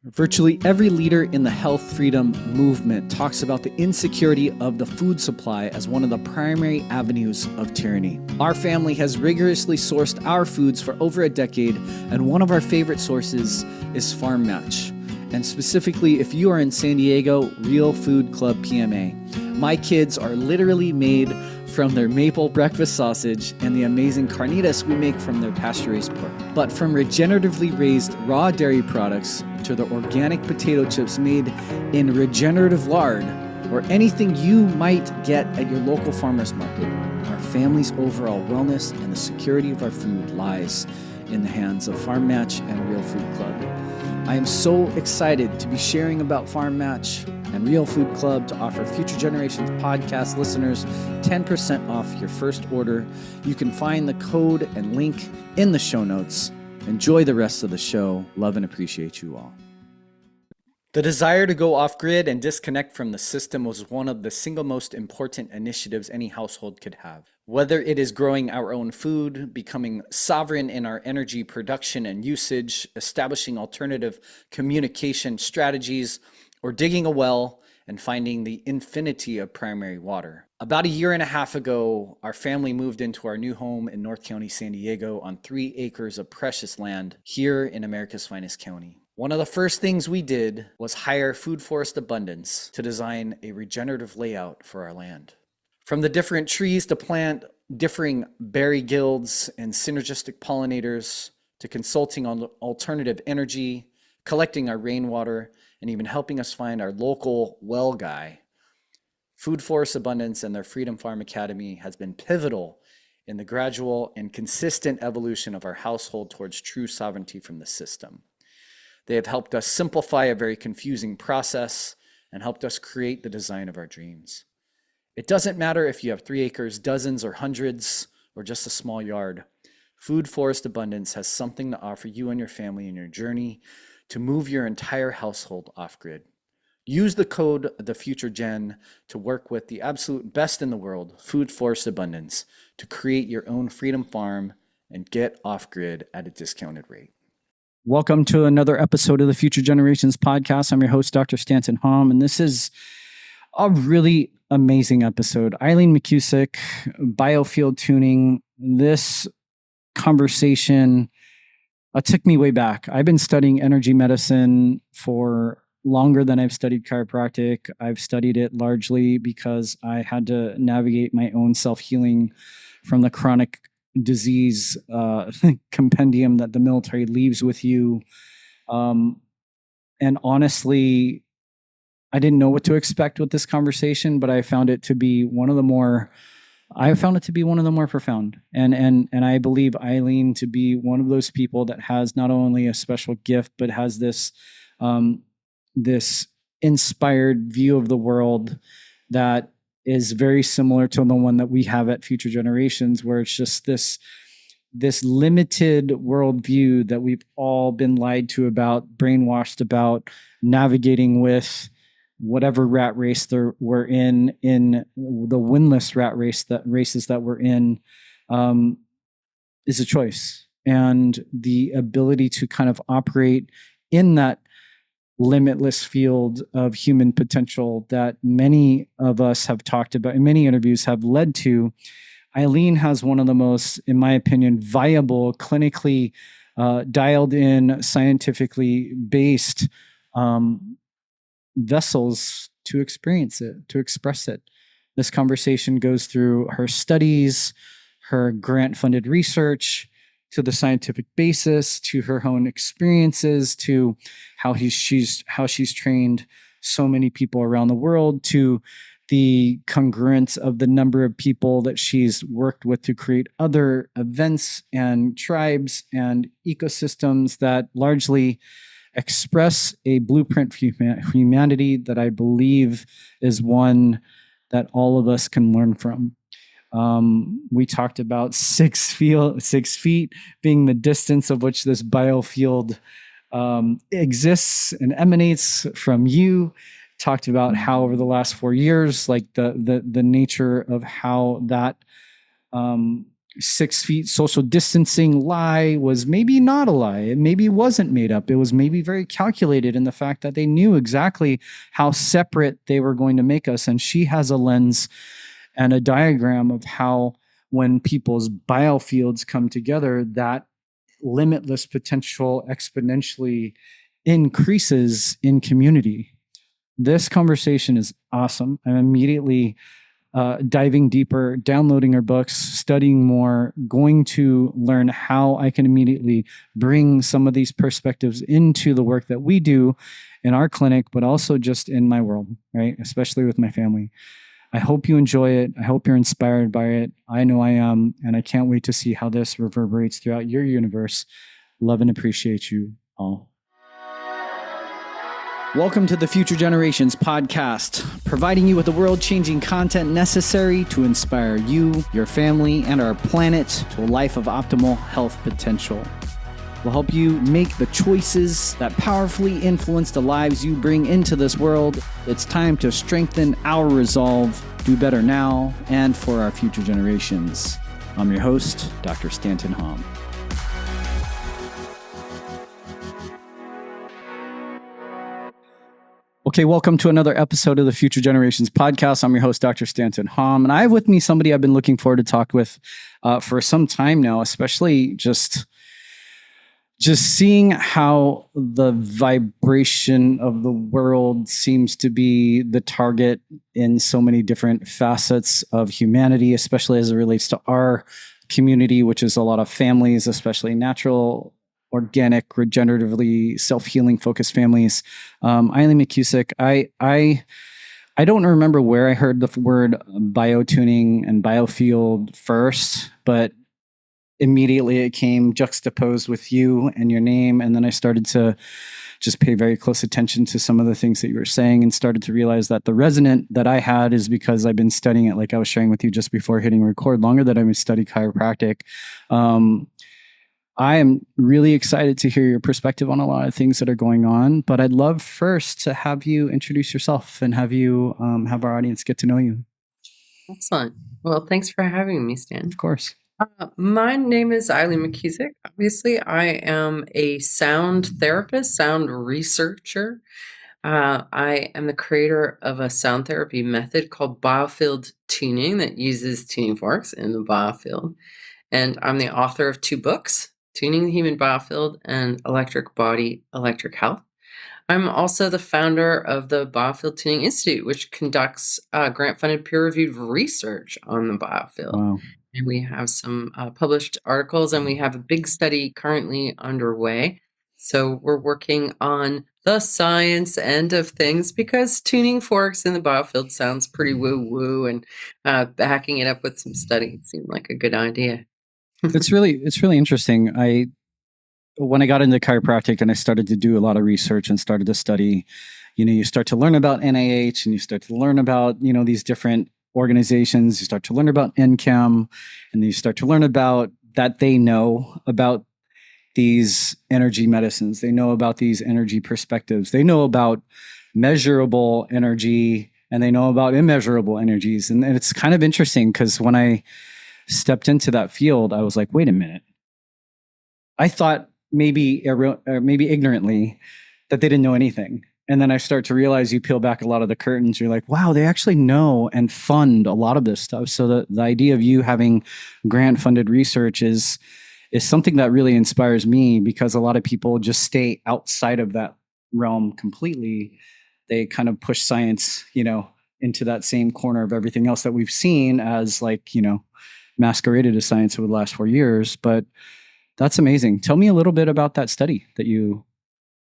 Virtually every leader in the health freedom movement talks about the insecurity of the food supply as one of the primary avenues of tyranny. Our family has rigorously sourced our foods for over a decade, and one of our favorite sources is Farm Match. And specifically, if you are in San Diego, Real Food Club PMA. My kids are literally made from their maple breakfast sausage and the amazing carnitas we make from their pasture-raised pork. But from regeneratively raised raw dairy products to the organic potato chips made in regenerative lard, or anything you might get at your local farmer's market, our family's overall wellness and the security of our food lies in the hands of Farm Match and Real Food Club. I am so excited to be sharing about Farm Match and Real Food Club to offer Future Generations podcast listeners 10% off your first order. You can find the code and link in the show notes. Enjoy the rest of the show. Love and appreciate you all. The desire to go off-grid and disconnect from the system was one of the single most important initiatives any household could have. Whether it is growing our own food, becoming sovereign in our energy production and usage, establishing alternative communication strategies, or digging a well and finding the infinity of primary water. About a year and a half ago, our family moved into our new home in North County, San Diego on 3 acres of precious land here in America's finest county. One of the first things we did was hire Food Forest Abundance to design a regenerative layout for our land. From the different trees to plant differing berry guilds and synergistic pollinators, to consulting on alternative energy, collecting our rainwater, and even helping us find our local well guy, Food Forest Abundance and their Freedom Farm Academy has been pivotal in the gradual and consistent evolution of our household towards true sovereignty from the system. They have helped us simplify a very confusing process and helped us create the design of our dreams. It doesn't matter if you have 3 acres, dozens or hundreds, or just a small yard. Food Forest Abundance has something to offer you and your family in your journey to move your entire household off-grid. Use the code TheFutureGen to work with the absolute best in the world, Food Forest Abundance, to create your own freedom farm and get off-grid at a discounted rate. Welcome to another episode of the Future Generations podcast. I'm your host, Dr. Stanton Hom, and this is a really amazing episode. Eileen McKusick, Biofield tuning. This conversation took me way back. I've been studying energy medicine for longer than I've studied chiropractic. I've studied it largely because I had to navigate my own self-healing from the chronic disease compendium that the military leaves with you. And honestly, I didn't know what to expect with this conversation, but I found it to be one of the more profound. And I believe Eileen to be one of those people that has not only a special gift, but has this this inspired view of the world that is very similar to the one that we have at Future Generations, where it's just this limited worldview that we've all been lied to about, brainwashed about, navigating with whatever rat race we're in the winless races that we're in, is a choice. And the ability to kind of operate in that limitless field of human potential that many of us have talked about in many interviews have led to. Eileen has one of the most, in my opinion, viable, clinically dialed in, scientifically based vessels to experience it, to express it. This conversation goes through her studies, her grant-funded research, to the scientific basis, to her own experiences, to how she's trained so many people around the world, to the congruence of the number of people that she's worked with to create other events and tribes and ecosystems that largely express a blueprint for humanity that I believe is one that all of us can learn from. We talked about 6 feet being the distance of which this biofield exists and emanates from you. Talked about how over the last 4 years, like the nature of how that 6 feet social distancing lie was maybe not a lie. It maybe wasn't made up. It was maybe very calculated in the fact that they knew exactly how separate they were going to make us. And she has a lens and a diagram of how when people's biofields come together, that limitless potential exponentially increases in community. This conversation is awesome. I'm immediately diving deeper, downloading her books, studying more, going to learn how I can immediately bring some of these perspectives into the work that we do in our clinic, but also just in my world, right? Especially with my family. I hope you enjoy it. I hope you're inspired by it. I know I am, and I can't wait to see how this reverberates throughout your universe. Love and appreciate you all. Welcome to the Future Generations podcast, providing you with the world-changing content necessary to inspire you, your family, and our planet to a life of optimal health potential. We'll help you make the choices that powerfully influence the lives you bring into this world. It's time to strengthen our resolve, do better now, and for our future generations. I'm your host, Dr. Stanton Hom. Okay, welcome to another episode of the Future Generations podcast. I'm your host, Dr. Stanton Hom, and I have with me somebody I've been looking forward to talk with for some time now, especially just seeing how the vibration of the world seems to be the target in so many different facets of humanity, especially as it relates to our community, which is a lot of families, especially natural, organic, regeneratively self-healing focused families. Eileen McKusick, I don't remember where I heard the word biotuning and biofield first, but immediately it came juxtaposed with you and your name. And then I started to just pay very close attention to some of the things that you were saying and started to realize that the resonant that I had is because I've been studying it, like I was sharing with you just before hitting record, longer than I've been studying chiropractic. I am really excited to hear your perspective on a lot of things that are going on, but I'd love first to have you introduce yourself and have you have our audience get to know you. Excellent. Well, thanks for having me, Stan. Of course. My name is Eileen McKusick. Obviously, I am a sound therapist, sound researcher. I am the creator of a sound therapy method called Biofield tuning that uses tuning forks in the biofield. And I'm the author of 2 books, Tuning the Human Biofield and Electric Body, Electric Health. I'm also the founder of the Biofield Tuning Institute, which conducts grant-funded peer-reviewed research on the biofield. Wow. And we have some published articles, and we have a big study currently underway. So we're working on the science end of things because tuning forks in the biofield sounds pretty woo-woo, and backing it up with some study seemed like a good idea. It's really interesting. When I got into chiropractic and I started to do a lot of research and started to study, you start to learn about NIH and you start to learn about, these different organizations. You start to learn about NCAM, and then you start to learn about that they know about these energy medicines. They know about these energy perspectives. They know about measurable energy and they know about immeasurable energies. And it's kind of interesting because when I stepped into that field, I was like, wait a minute. I thought maybe ignorantly that they didn't know anything. And then I start to realize you peel back a lot of the curtains. You're like, wow, they actually know and fund a lot of this stuff. So the idea of you having grant funded research is something that really inspires me, because a lot of people just stay outside of that realm completely. They kind of push science, into that same corner of everything else that we've seen as masqueraded as science over the last 4 years. But that's amazing. Tell me a little bit about that study that you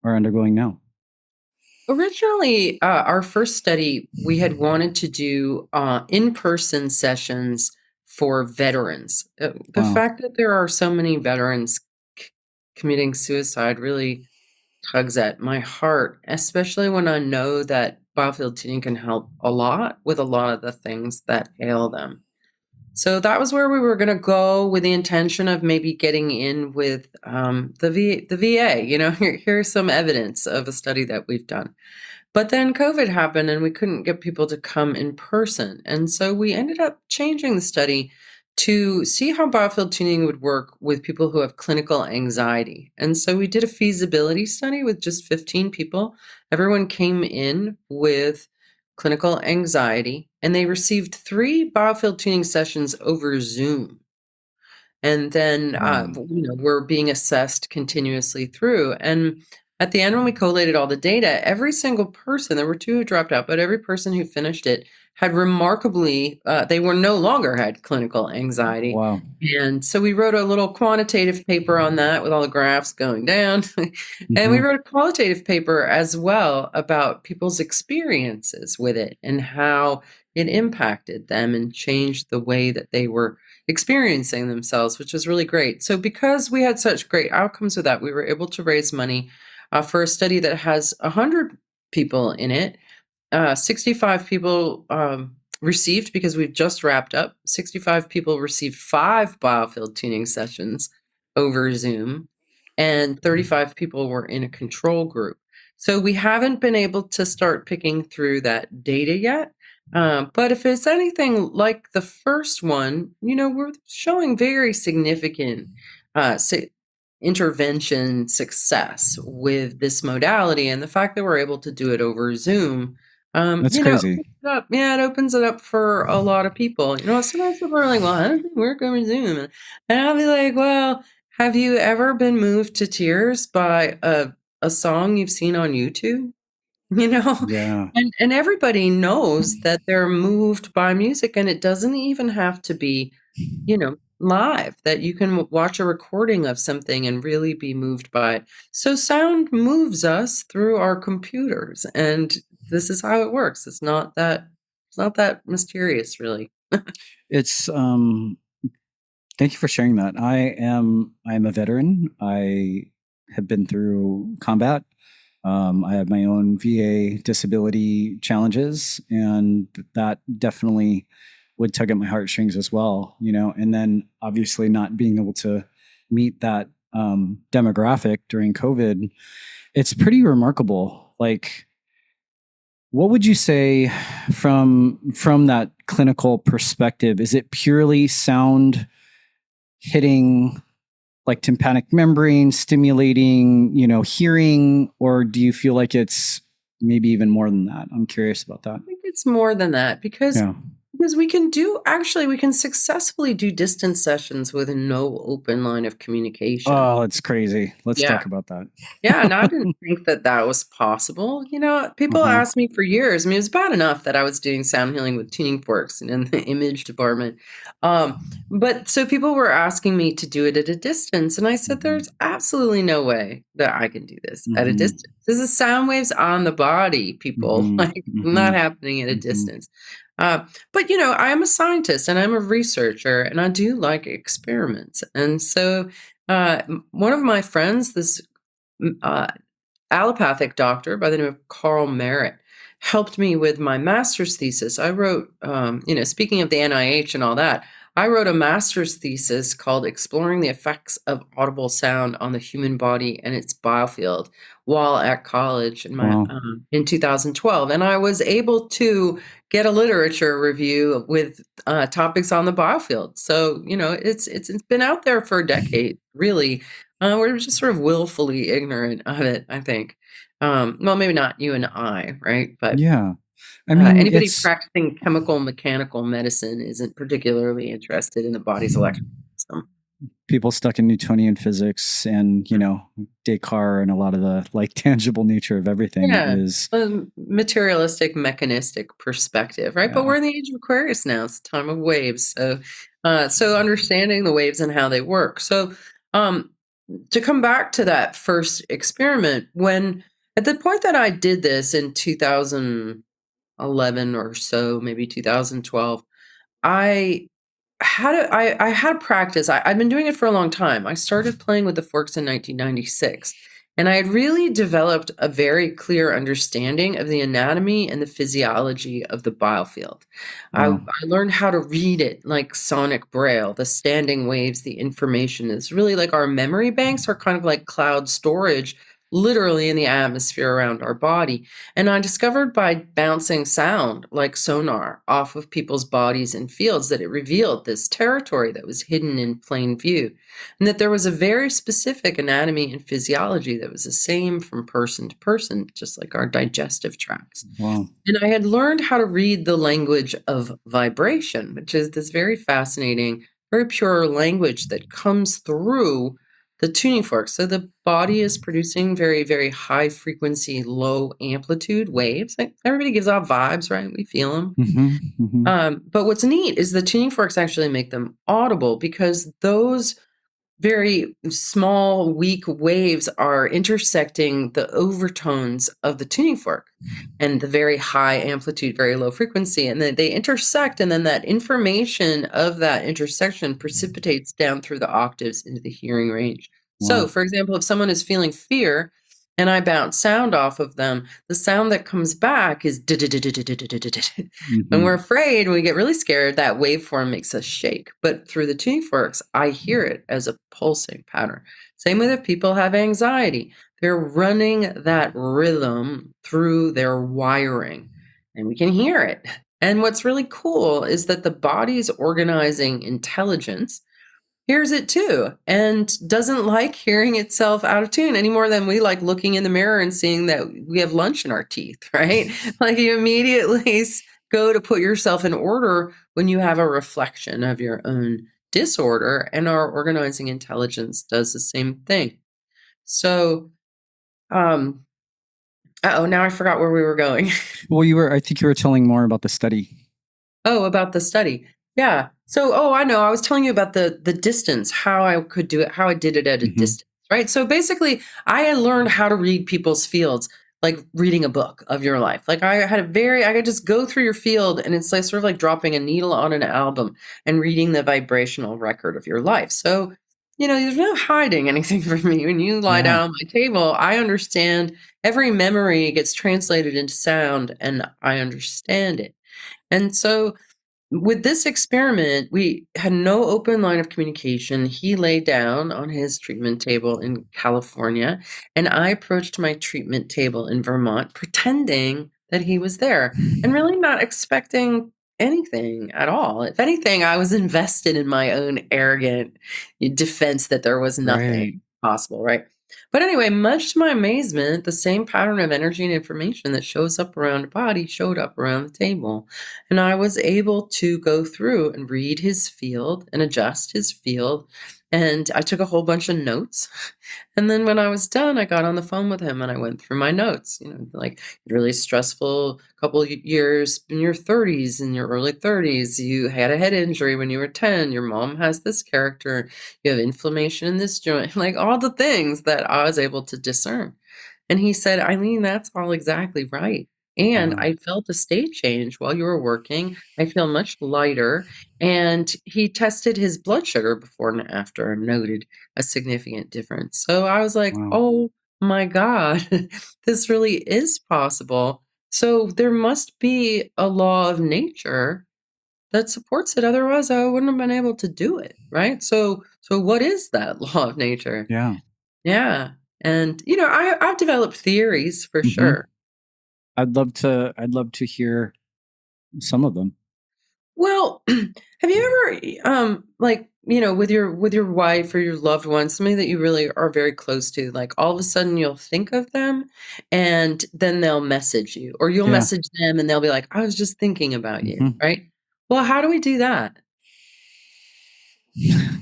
are undergoing now. Originally, our first study, we had wanted to do in-person sessions for veterans. The Wow. fact that there are so many veterans committing suicide really tugs at my heart, especially when I know that biofield tuning can help a lot with a lot of the things that ail them. So that was where we were going to go, with the intention of maybe getting in with the VA. Here's some evidence of a study that we've done. But then COVID happened and we couldn't get people to come in person. And so we ended up changing the study to see how biofield tuning would work with people who have clinical anxiety. And so we did a feasibility study with just 15 people. Everyone came in with clinical anxiety, and they received 3 biofield tuning sessions over Zoom. And then, Wow. we're being assessed continuously through. And at the end, when we collated all the data, every single person, there were 2 who dropped out, but every person who finished it had remarkably, they were no longer had clinical anxiety. Wow. And so we wrote a little quantitative paper on that with all the graphs going down. And we Hmm. wrote a qualitative paper as well about people's experiences with it and how it impacted them and changed the way that they were experiencing themselves, which was really great. So, because we had such great outcomes with that, we were able to raise money for a study that has 100 people in it. 65 people received, because we've just wrapped up. 65 people received 5 biofield tuning sessions over Zoom, and 35 people were in a control group. So we haven't been able to start picking through that data yet. But if it's anything like the first one, we're showing very significant intervention success with this modality. And the fact that we're able to do it over Zoom, That's crazy. it opens it up for a lot of people. Sometimes people are like, well, how does it work over Zoom? And I'll be like, well, have you ever been moved to tears by a song you've seen on YouTube? You know? Yeah. And everybody knows that they're moved by music, and it doesn't even have to be, live, that you can watch a recording of something and really be moved by it. So sound moves us through our computers, and this is how it works. It's not that mysterious, really. It's thank you for sharing that. I'm a veteran. I have been through combat. I have my own VA disability challenges, and that definitely would tug at my heartstrings as well, and then obviously not being able to meet that demographic during COVID, it's pretty remarkable. Like, what would you say from that clinical perspective? Is it purely sound hitting like tympanic membrane, stimulating, hearing, or do you feel like it's maybe even more than that? I'm curious about that. I think it's more than that, because Yeah. we can successfully do distance sessions with no open line of communication. Oh, it's crazy. Let's Yeah. talk about that. Yeah, and I didn't think that that was possible. People Uh-huh. asked me for years. I mean, it was bad enough that I was doing sound healing with tuning forks and in the image department. But so people were asking me to do it at a distance, and I said, Mhm. there's absolutely no way that I can do this at a Mhm. distance. This is sound waves on the body, people, Mhm. like not Mhm. happening at a Mhm. distance. But I am a scientist and I'm a researcher, and I do like experiments. And so one of my friends, this uh, allopathic doctor by the name of Carl Merritt, helped me with my master's thesis. I wrote, speaking of the NIH and all that, I wrote a master's thesis called Exploring the Effects of Audible Sound on the Human Body and Its Biofield while at college Wow. in 2012. And I was able to get a literature review with topics on the biofield. So, it's been out there for a decade, really. We're just sort of willfully ignorant of it, I think. Well, maybe not you and I, right? But Yeah. I mean, anybody it's practicing chemical mechanical medicine isn't particularly interested in the body's electrical system. people stuck in Newtonian physics and, Descartes and a lot of the like tangible nature of everything Yeah, is, a materialistic, mechanistic perspective, right? But yeah. we're in the age of Aquarius now. It's the time of waves. So understanding the waves and how they work. So, um, to come back to that first experiment, when at the point that I did this in 2011 or so, maybe 2012, I I had practice. I'd been doing it for a long time. I started playing with the forks in 1996, and I had really developed a very clear understanding of the anatomy and the physiology of the biofield. Wow. I learned how to read it like sonic braille, the standing waves, the information. It's really like our memory banks are kind of like cloud storage literally in the atmosphere around our body. And I discovered by bouncing sound like sonar off of people's bodies and fields that it revealed this territory that was hidden in plain view, and that there was a very specific anatomy and physiology that was the same from person to person, just like our digestive tracts. Wow. And I had learned how to read the language of vibration, which is this very fascinating, very pure language that comes through the tuning fork. So the body is producing very, very high frequency, low amplitude waves. Like everybody gives off vibes, right? We feel them. But what's neat is the tuning forks actually make them audible because those very small, weak waves are intersecting the overtones of the tuning fork and the very high amplitude, very low frequency. And then they intersect, and then that information of that intersection precipitates down through the octaves into the hearing range. So, Wow. for example, if someone is feeling fear and I bounce sound off of them, the sound that comes back is when we're Mhm. afraid, when we get really scared, that waveform makes us shake. But through the tuning forks, I hear it as a pulsing pattern. Same with if people have anxiety. They're running that rhythm through their wiring, and we can hear it. And what's really cool is that the body's organizing intelligence hears it too and doesn't like hearing itself out of tune any more than we like looking in the mirror and seeing that we have lunch in our teeth, right? Like you immediately go to put yourself in order when you have a reflection of your own disorder, and our organizing intelligence does the same thing. So, um, oh, now I forgot where we were going. Well, I think you were telling more about the study. Oh, about the study. Yeah. So, I know. I was telling you about the distance, how I could do it, how I did it at a Mhm. distance, right? So basically, I had learned how to read people's fields, like reading a book of your life. Like I could just go through your field, and it's like sort of like dropping a needle on an album and reading the vibrational record of your life. So, there's no hiding anything from me. When you lie Yeah. down on my table, I understand every memory gets translated into sound, and I understand it. And so with this experiment, we had no open line of communication. He lay down on his treatment table in California, and I approached my treatment table in Vermont, pretending that he was there and really not expecting anything at all. If anything, I was invested in my own arrogant defense that there was nothing Right. possible, right? But anyway, much to my amazement, the same pattern of energy and information that shows up around a body showed up around the table. And I was able to go through and read his field and adjust his field. And I took a whole bunch of notes. And then when I was done, I got on the phone with him and I went through my notes, like really stressful couple years in your 30s, in your early 30s. You had a head injury when you were 10. Your mom has this character. You have inflammation in this joint, like all the things that I was able to discern. And he said, Eileen, that's all exactly right. And Wow. I felt a state change while you were working. I feel much lighter. And he tested his blood sugar before and after and noted a significant difference. So I was like, Wow. oh my God, this really is possible. So there must be a law of nature that supports it. Otherwise, I wouldn't have been able to do it. Right. So what is that law of nature? Yeah. Yeah. And I've developed theories for Mhm. sure. I'd love to hear some of them. Well, have you ever like, with your wife or your loved one, somebody that you really are very close to, like all of a sudden you'll think of them and then they'll message you, or you'll Yeah. message them and they'll be like, I was just thinking about you, Mhm. right? Well, how do we do that?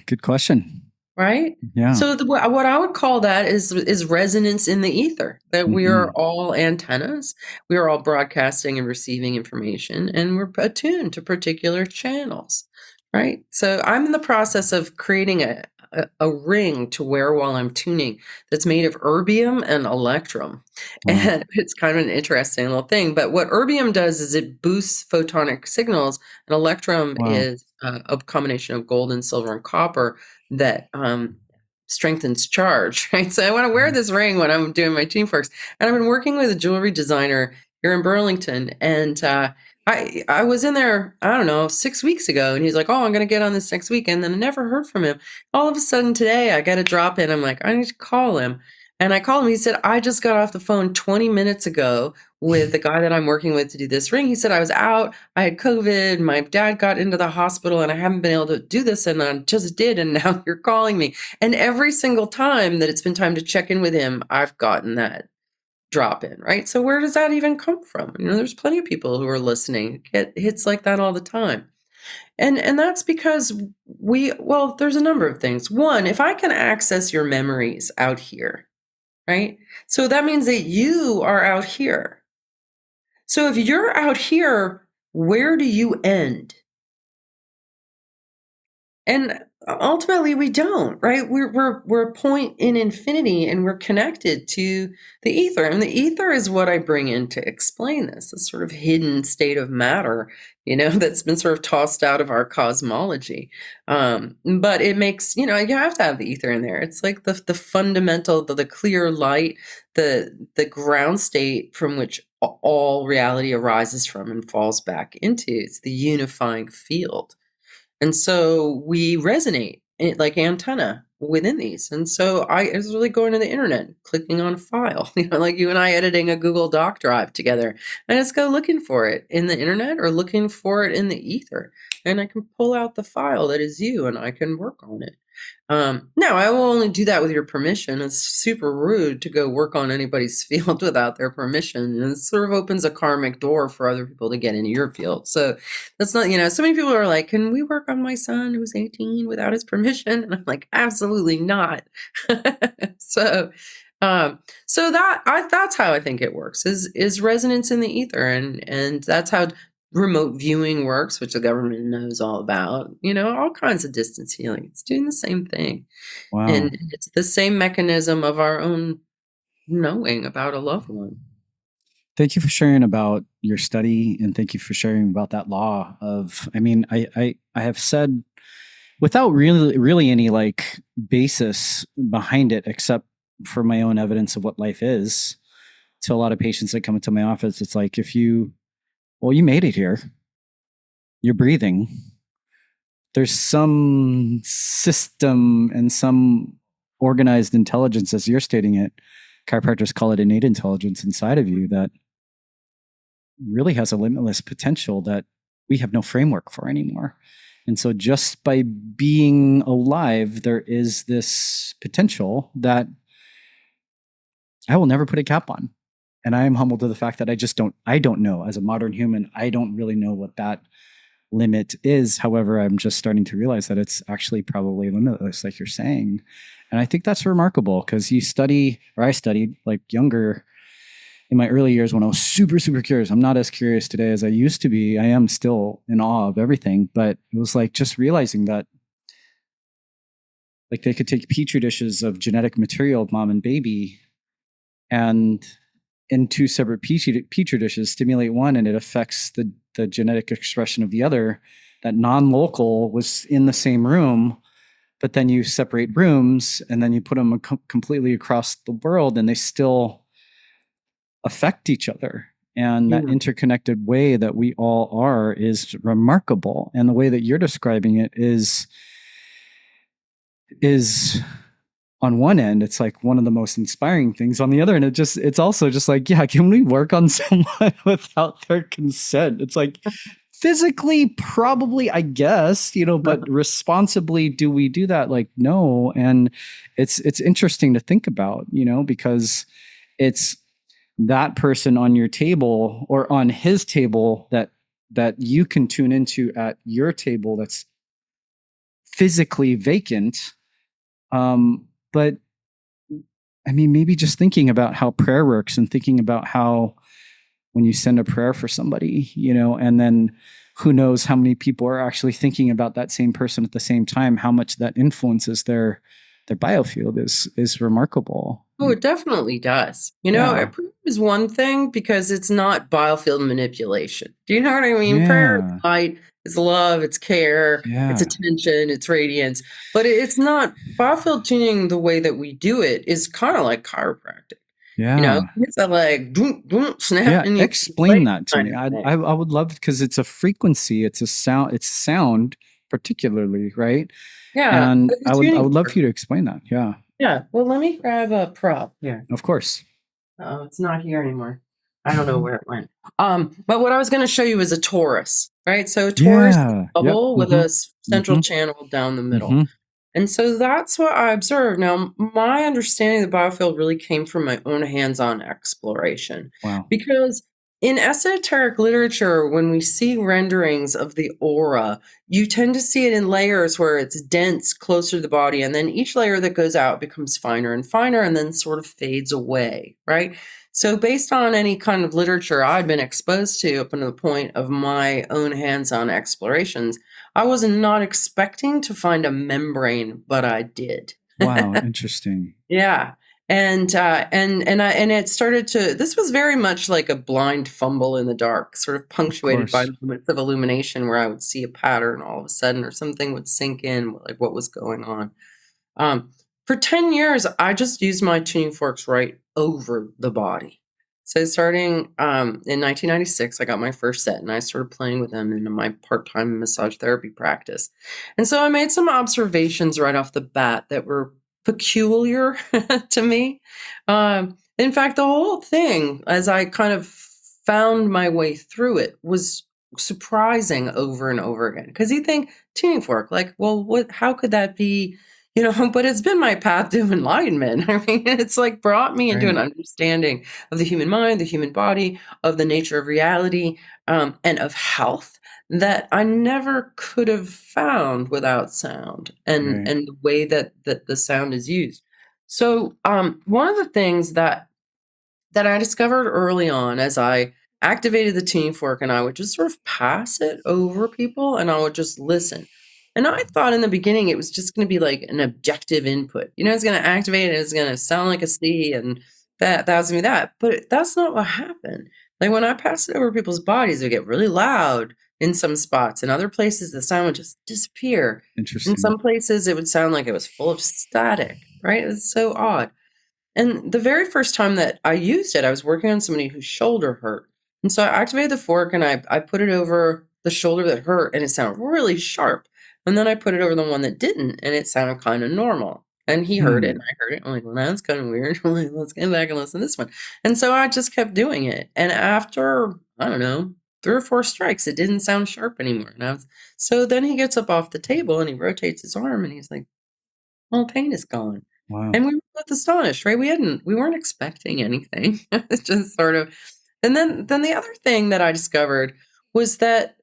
Good question. Right? Yeah. So what I would call that is resonance in the ether, that we are Mhm. all antennas. We are all broadcasting and receiving information, and we're attuned to particular channels, right? So I'm in the process of creating a ring to wear while I'm tuning that's made of erbium and electrum. Wow. And it's kind of an interesting little thing. But what erbium does is it boosts photonic signals, and electrum Wow. is a combination of gold and silver and copper that strengthens charge, right? So I want to wear Mhm. this ring when I'm doing my team forks. And I've been working with a jewelry designer here in Burlington. And I was in there, I don't know, 6 weeks ago. And he's like, oh, I'm going to get on this next week. And then I never heard from him. All of a sudden today, I got a drop in. I'm like, I need to call him. And I called him. He said, I just got off the phone 20 minutes ago with the guy that I'm working with to do this ring. He said, I was out. I had COVID. My dad got into the hospital and I haven't been able to do this. And I just did. And now you're calling me. And every single time that it's been time to check in with him, I've gotten that drop in, right? So where does that even come from? There's plenty of people who are listening, get hits like that all the time. And that's because there's a number of things. One, if I can access your memories out here, right? So that means that you are out here. So if you're out here, where do you end? And ultimately we don't, right? We're a point in infinity and we're connected to the ether. And the ether is what I bring in to explain this sort of hidden state of matter, that's been sort of tossed out of our cosmology. But it makes, you have to have the ether in there. It's like the fundamental, the clear light, the ground state from which all reality arises from and falls back into. It's the unifying field. And so we resonate like antenna within these. And so I was really going to the internet, clicking on a file, like you and I editing a Google Doc drive together. And just go looking for it in the internet or looking for it in the ether. And I can pull out the file that is you and I can work on it. Now, I will only do that with your permission. It's super rude to go work on anybody's field without their permission. And it sort of opens a karmic door for other people to get into your field. So that's not, so many people are like, can we work on my son who's 18 without his permission? And I'm like, absolutely not. So, that's how I think it works is resonance in the ether. And that's how remote viewing works, which the government knows all about, all kinds of distance healing. It's doing the same thing. Wow. And it's the same mechanism of our own knowing about a loved one. Thank you for sharing about your study, and thank you for sharing about that law of, I have said without really any like basis behind it, except for my own evidence of what life is, to a lot of patients that come into my office, it's like, you made it here. You're breathing. There's some system and some organized intelligence, as you're stating it. Chiropractors call it innate intelligence inside of you that really has a limitless potential that we have no framework for anymore. And so just by being alive, there is this potential that I will never put a cap on. And I am humbled to the fact that I don't know, as a modern human, I don't really know what that limit is. However, I'm just starting to realize that it's actually probably limitless, like you're saying. And I think that's remarkable because I studied like younger in my early years when I was super, super curious. I'm not as curious today as I used to be. I am still in awe of everything, but it was like just realizing that like they could take petri dishes of genetic material of mom and baby and in two separate petri dishes stimulate one and it affects the genetic expression of the other. That non-local was in the same room, but then you separate rooms and then you put them completely across the world and they still affect each other. And that interconnected way that we all are is remarkable. And the way that you're describing it is on one end, it's like one of the most inspiring things. On the other end, it's also just like, yeah, can we work on someone without their consent? It's like physically, probably, I guess, but responsibly, do we do that? Like, no. And it's interesting to think about, because it's that person on your table or on his table that you can tune into at your table that's physically vacant. But maybe just thinking about how prayer works and thinking about how when you send a prayer for somebody, and then who knows how many people are actually thinking about that same person at the same time, how much that influences their biofield is remarkable. Oh, it definitely does. Prayer is one thing because it's not biofield manipulation. Do you know what I mean? Yeah. Prayer is light, it's love, it's care, it's attention, it's radiance. But it's not biofield tuning the way that we do it is kind of like chiropractic. It's that like snap. Yeah, explain that to me. I would love, because it's a frequency, it's sound particularly, right? Yeah. And I would love for you to explain that. Yeah. Yeah. Well, let me grab a prop here. Of course. Oh, it's not here anymore. I don't know where it went. But what I was going to show you is a torus, right? So a torus is Yeah. a Yep. bubble with a central Mm-hmm. channel down the middle. Mm-hmm. And so that's what I observed. Now, my understanding of the biofield really came from my own hands-on exploration. Wow. Because in esoteric literature, when we see renderings of the aura, you tend to see it in layers where it's dense closer to the body, and then each layer that goes out becomes finer and finer and then sort of fades away, right? So, based on any kind of literature I'd been exposed to up until the point of my own hands-on explorations, I was not expecting to find a membrane, but I did. Wow. Interesting. Yeah. And it started to, this was very much like a blind fumble in the dark, sort of Of punctuated by course. moments of illumination where I would see a pattern all of a sudden, or something would sink in, like what was going on. Um, for 10 years, I just used my tuning forks right over the body. So starting in 1996, I got my first set and I started playing with them in my part-time massage therapy practice. And so I made some observations right off the bat that were peculiar to me. In fact, the whole thing, as I kind of found my way through it, was surprising over and over again. Because you think tuning fork, like, well, what? How could that be? But it's been my path to enlightenment. I mean, it's like brought me into an Right. understanding of the human mind, the human body, of the nature of reality, and of health that I never could have found without sound and Right. and the way that the sound is used. So, one of the things that I discovered early on as I activated the tuning fork and I would just sort of pass it over people and I would just listen. And I thought in the beginning it was just going to be like an objective input. It's going to activate it, it's going to sound like a C, and that's going to be that. But that's not what happened. Like when I passed it over people's bodies, it would get really loud in some spots. In other places, the sound would just disappear. In Interesting. some places, it would sound like it was full of static, right? It was so odd. And the very first time that I used it, I was working on somebody whose shoulder hurt. And so I activated the fork and I put it over the shoulder that hurt and it sounded really sharp. And then I put it over the one that didn't and it sounded kind of normal. And he heard it and Hmm. I heard it. I'm like, well, that's kind of weird. I'm like, let's get back and listen to this one. And so I just kept doing it. And after, I don't know, 3 or 4 strikes, it didn't sound sharp anymore. So then he gets up off the table and he rotates his arm and he's like, all pain is gone. Wow. And we were both astonished, right? We weren't expecting anything. It's just sort of, and then the other thing that I discovered was that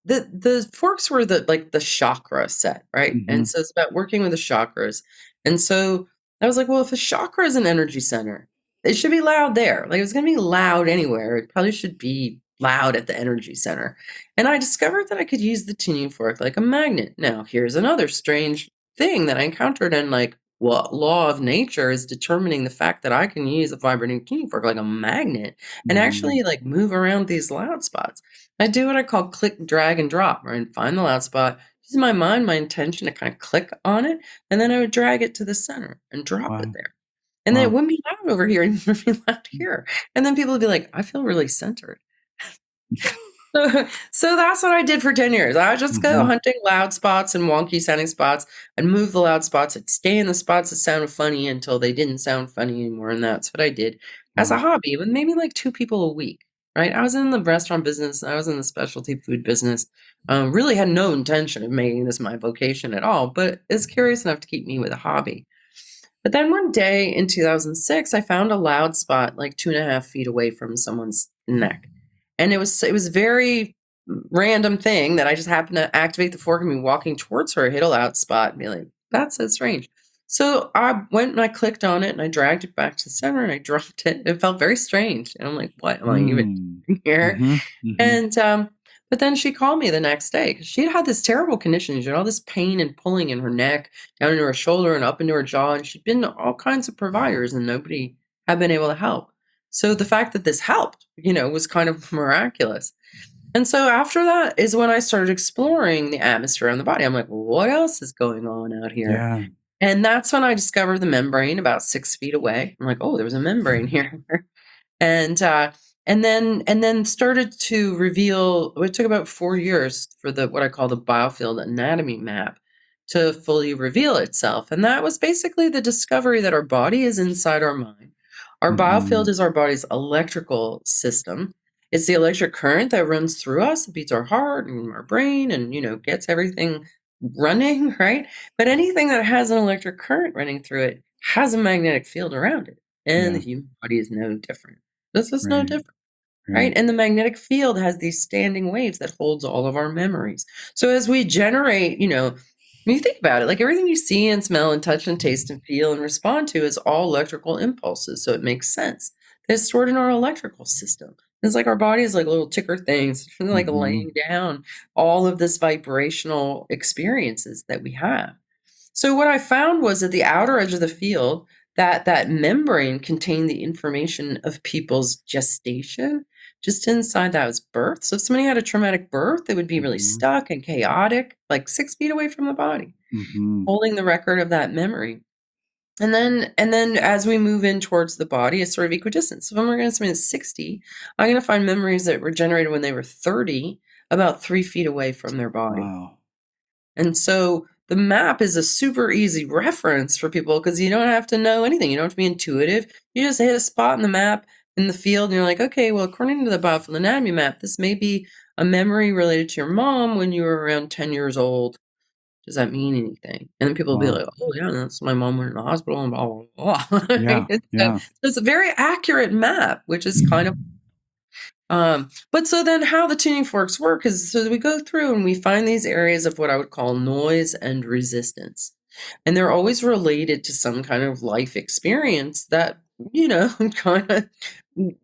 the forks were the chakra set, right? And Mm-hmm. so it's about working with the chakras. And so I was like, well, if a chakra is an energy center, it should be loud there. Like, if it's gonna be loud anywhere, it probably should be loud at the energy center. And I discovered that I could use the tuning fork like a magnet. Now, here's another strange thing that I encountered, and like what law of nature is determining the fact that I can use a vibrating tuning fork like a magnet and Mm-hmm. actually like move around these loud spots. I do what I call click, drag, and drop, right? Find the loud spot, use my mind, my intention to kind of click on it, and then I would drag it to the center and drop it Wow. there. And then it Wow. wouldn't be loud over here, it would be loud here. And then people would be like, I feel really centered. So that's what I did for 10 years. I just go Mm-hmm. hunting loud spots and wonky sounding spots. I'd move the loud spots. I'd stay in the spots that sounded funny until they didn't sound funny anymore. And that's what I did as a Wow. hobby with maybe like 2 people a week, right? I was in the restaurant business. I was in the specialty food business. Really had no intention of making this my vocation at all, but it's curious enough to keep me with a hobby. But then one day in 2006, I found a loud spot like 2.5 feet away from someone's neck. And it was very random thing that I just happened to activate the fork and be walking towards her, hit a loud spot, and be like, that's so strange. So I went and I clicked on it and I dragged it back to the center and I dropped it. It felt very strange. And I'm like, what am I even Mm. doing here? Mm-hmm. Mm-hmm. And but then she called me the next day because she'd had this terrible condition. She had all this pain and pulling in her neck, down into her shoulder and up into her jaw. And she'd been to all kinds of providers and nobody had been able to help. So the fact that this helped, was kind of miraculous. And so after that is when I started exploring the atmosphere on the body. I'm like, well, what else is going on out here? Yeah. And that's when I discovered the membrane about 6 feet away. I'm like, oh, there was a membrane here. and and then started to reveal. It took about 4 years for the what I call the Biofield anatomy map to fully reveal itself. And that was basically the discovery that our body is inside our mind. Our biofield Mhm. is our body's electrical system. It's the electric current that runs through us, it beats our heart and our brain and, gets everything running, right? But anything that has an electric current running through it has a magnetic field around it. And the Yeah. human body is no different. This is no Right. different. Right? Right. And the magnetic field has these standing waves that holds all of our memories. So as we generate, when you think about it, like everything you see and smell and touch and taste and feel and respond to is all electrical impulses. So it makes sense. It's stored in our electrical system. It's like our body is like little ticker things, like Mhm. laying down all of this vibrational experiences that we have. So what I found was at the outer edge of the field, that membrane contained the information of people's gestation. Just inside that was birth. So if somebody had a traumatic birth, they would be really Mhm. stuck and chaotic, like 6 feet away from the body, Mhm. holding the record of that memory. And then as we move in towards the body, it's sort of equidistant. So if I'm looking at somebody that's 60, I'm going to find memories that were generated when they were 30, about 3 feet away from their body. Wow. And so the map is a super easy reference for people because you don't have to know anything. You don't have to be intuitive. You just hit a spot in the map in the field and you're like, okay, well, according to the Biofield Anatomy map, this may be a memory related to your mom when you were around 10 years old. Does that mean anything? And then people will be Wow. like, oh, yeah, that's my mom went in the hospital and blah, blah, blah. Right? Yeah. And so Yeah. it's a very accurate map, which is kind of but so then how the tuning forks work is so we go through and we find these areas of what I would call noise and resistance. And they're always related to some kind of life experience that, kind of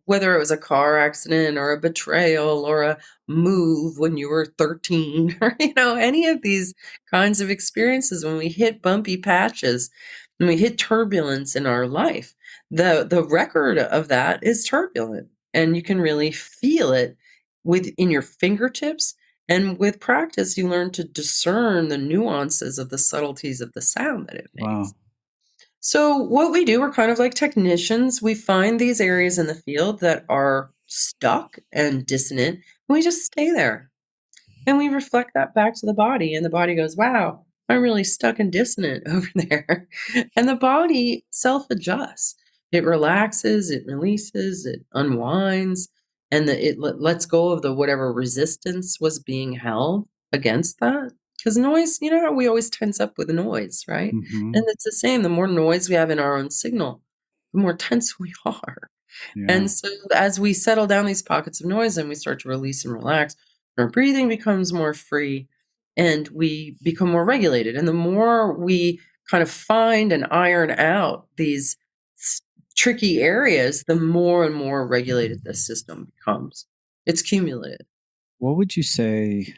whether it was a car accident or a betrayal or a move when you were 13 or any of these kinds of experiences when we hit bumpy patches and we hit turbulence in our life. The record of that is turbulent and you can really feel it within your fingertips. And with practice, you learn to discern the nuances of the subtleties of the sound that it makes. Wow. So, what we do, we're kind of like technicians. We find these areas in the field that are stuck and dissonant, and we just stay there. And we reflect that back to the body, and the body goes, wow, I'm really stuck and dissonant over there. And the body self adjusts. It relaxes, it releases, it unwinds, and lets go of the whatever resistance was being held against that. Because noise, you know how we always tense up with noise, right? And Mhm. it's the same. The more noise we have in our own signal, the more tense we are. Yeah. And so as we settle down these pockets of noise and we start to release and relax, our breathing becomes more free and we become more regulated. And the more we kind of find and iron out these s- tricky areas, the more and more regulated the system becomes. It's cumulative. What would you say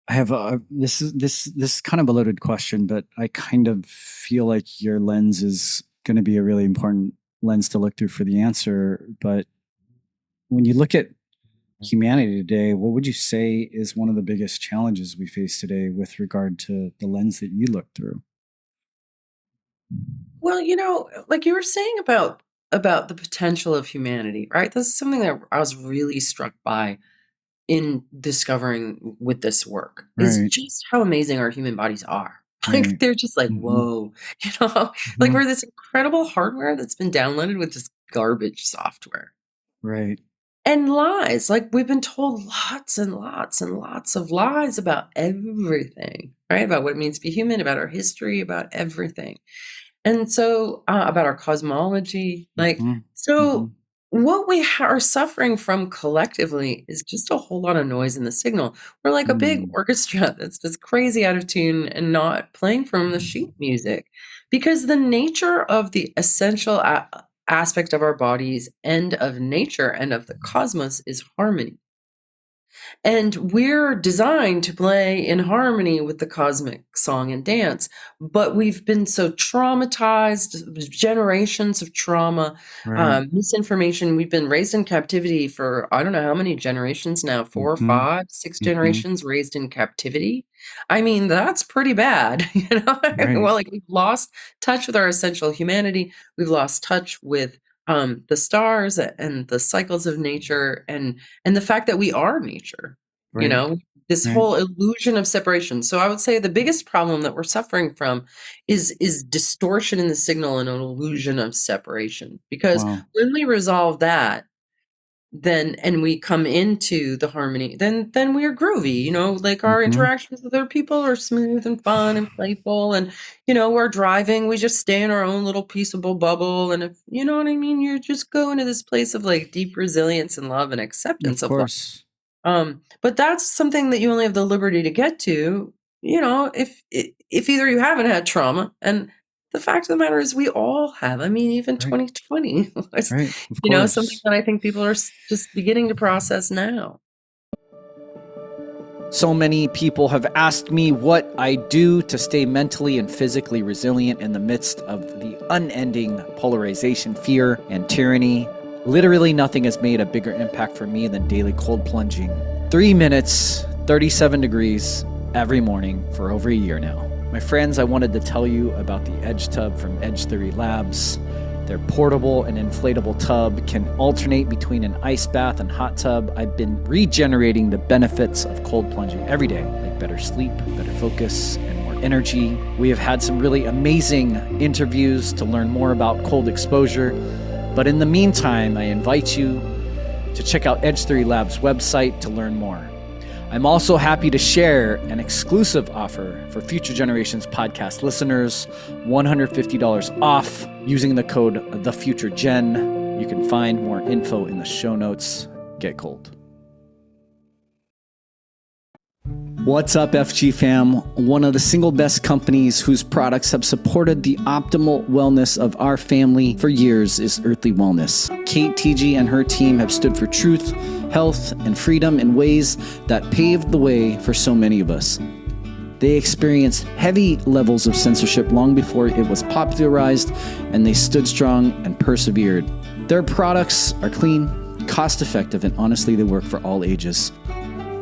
I have a this is kind of a loaded question, but I kind of feel like your lens is going to be a really important lens to look through for the answer. But when you look at humanity today, what would you say is one of the biggest challenges we face today with regard to the lens that you look through? Well, like you were saying about the potential of humanity, right? This is something that I was really struck by in discovering with this work is Right. just how amazing our human bodies are. Like Right. they're just like, Hmm. whoa, you know, like Hmm. we're this incredible hardware that's been downloaded with just garbage software Right. and lies. Like we've been told lots and lots and lots of lies about everything, right? About what it means to be human, about our history, about everything. And so, about our cosmology, like, Hmm. Hmm. so what we are suffering from collectively is just a whole lot of noise in the signal. We're like a big Mm. orchestra that's just crazy out of tune and not playing from the sheet music because the nature of the essential aspect of our bodies and of nature and of the cosmos is harmony. And we're designed to play in harmony with the cosmic song and dance, but we've been so traumatized, generations of trauma, Right. misinformation. We've been raised in captivity for I don't know how many generations now, four, Hmm. five, six Hmm. generations raised in captivity. I mean, that's pretty bad, Right. Well, like we've lost touch with our essential humanity. We've lost touch with the stars and the cycles of nature and the fact that we are nature, you Right. know? this Right. whole illusion of separation. So I would say the biggest problem that we're suffering from is distortion in the signal and an illusion of separation. Because Wow. when we resolve that, then and we come into the harmony, then we are groovy, like our Hmm. interactions with other people are smooth and fun and playful, and we're driving, we just stay in our own little peaceable bubble, and if you know what I mean, you're just going to this place of like deep resilience and love and Of acceptance of life. course. But that's something that you only have the liberty to get to, if either you haven't had trauma, and the fact of the matter is we all have. I mean, even Right. 2020 was, Right. Of something course. that I think people are just beginning to process now. So many people have asked me what I do to stay mentally and physically resilient in the midst of the unending polarization, fear, and tyranny. Literally nothing has made a bigger impact for me than daily cold plunging. 3 minutes, 37 degrees every morning for over a year now. My friends, I wanted to tell you about the Edge Tub from Edge Theory Labs. Their portable and inflatable tub can alternate between an ice bath and hot tub. I've been regenerating the benefits of cold plunging every day, like better sleep, better focus, and more energy. We have had some really amazing interviews to learn more about cold exposure. But in the meantime, I invite you to check out Edge Theory Labs' website to learn more. I'm also happy to share an exclusive offer for Future Generations podcast listeners, $150 off using the code TheFutureGen. You can find more info in the show notes. Get cold. What's up, FG fam? One of the single best companies whose products have supported the optimal wellness of our family for years is Earthly Wellness. Kate TG and her team have stood for truth, health, and freedom in ways that paved the way for so many of us. They experienced heavy levels of censorship long before it was popularized, and they stood strong and persevered. Their products are clean, cost-effective, and honestly, they work for all ages.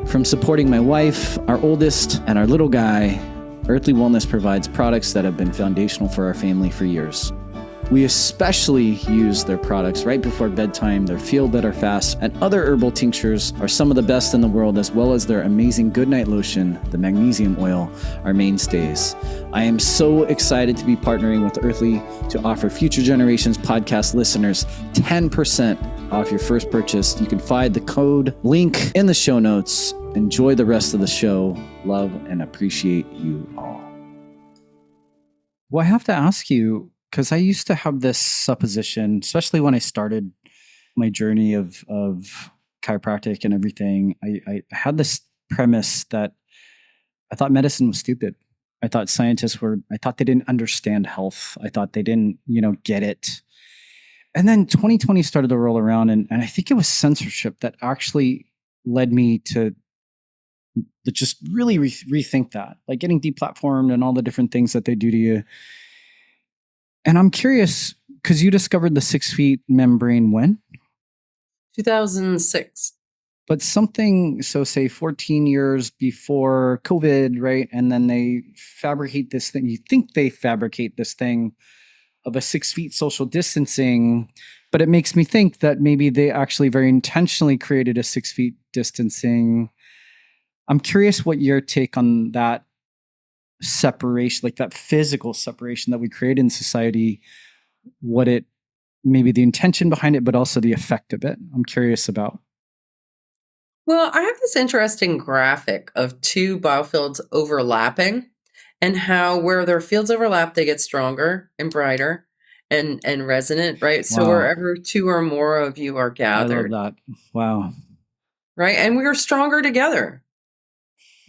From supporting my wife, our oldest, and our little guy, Earthly Wellness provides products that have been foundational for our family for years. We especially use their products right before bedtime. Their Feel Better Fast and other herbal tinctures are some of the best in the world, as well as their amazing Goodnight Lotion, the magnesium oil, are mainstays. I am so excited to be partnering with Earthly to offer Future Generations podcast listeners 10% off your first purchase. You can find the code link in the show notes. Enjoy the rest of the show. Love and appreciate you all. Well, I have to ask you, because I used to have this supposition, especially when I started my journey of chiropractic and everything. I had this premise that I thought medicine was stupid. I thought I thought they didn't understand health. I thought they didn't, get it. And then 2020 started to roll around, and I think it was censorship that actually led me to just really rethink that, like getting deplatformed and all the different things that they do to you. And I'm curious, because you discovered the 6 feet membrane when? 2006. But so say 14 years before COVID, right? And then they fabricate this thing. You think they fabricate this thing of a 6 feet social distancing, but it makes me think that maybe they actually very intentionally created a 6 feet distancing. I'm curious what your take on that separation, like that physical separation that we create in society, what it, maybe the intention behind it, but also the effect of it. I'm curious about. Well, I have this interesting graphic of two biofields overlapping, and how where their fields overlap, they get stronger and brighter and resonant, right? So Wow. wherever two or more of you are I love gathered, that. Wow. right? And we are stronger together.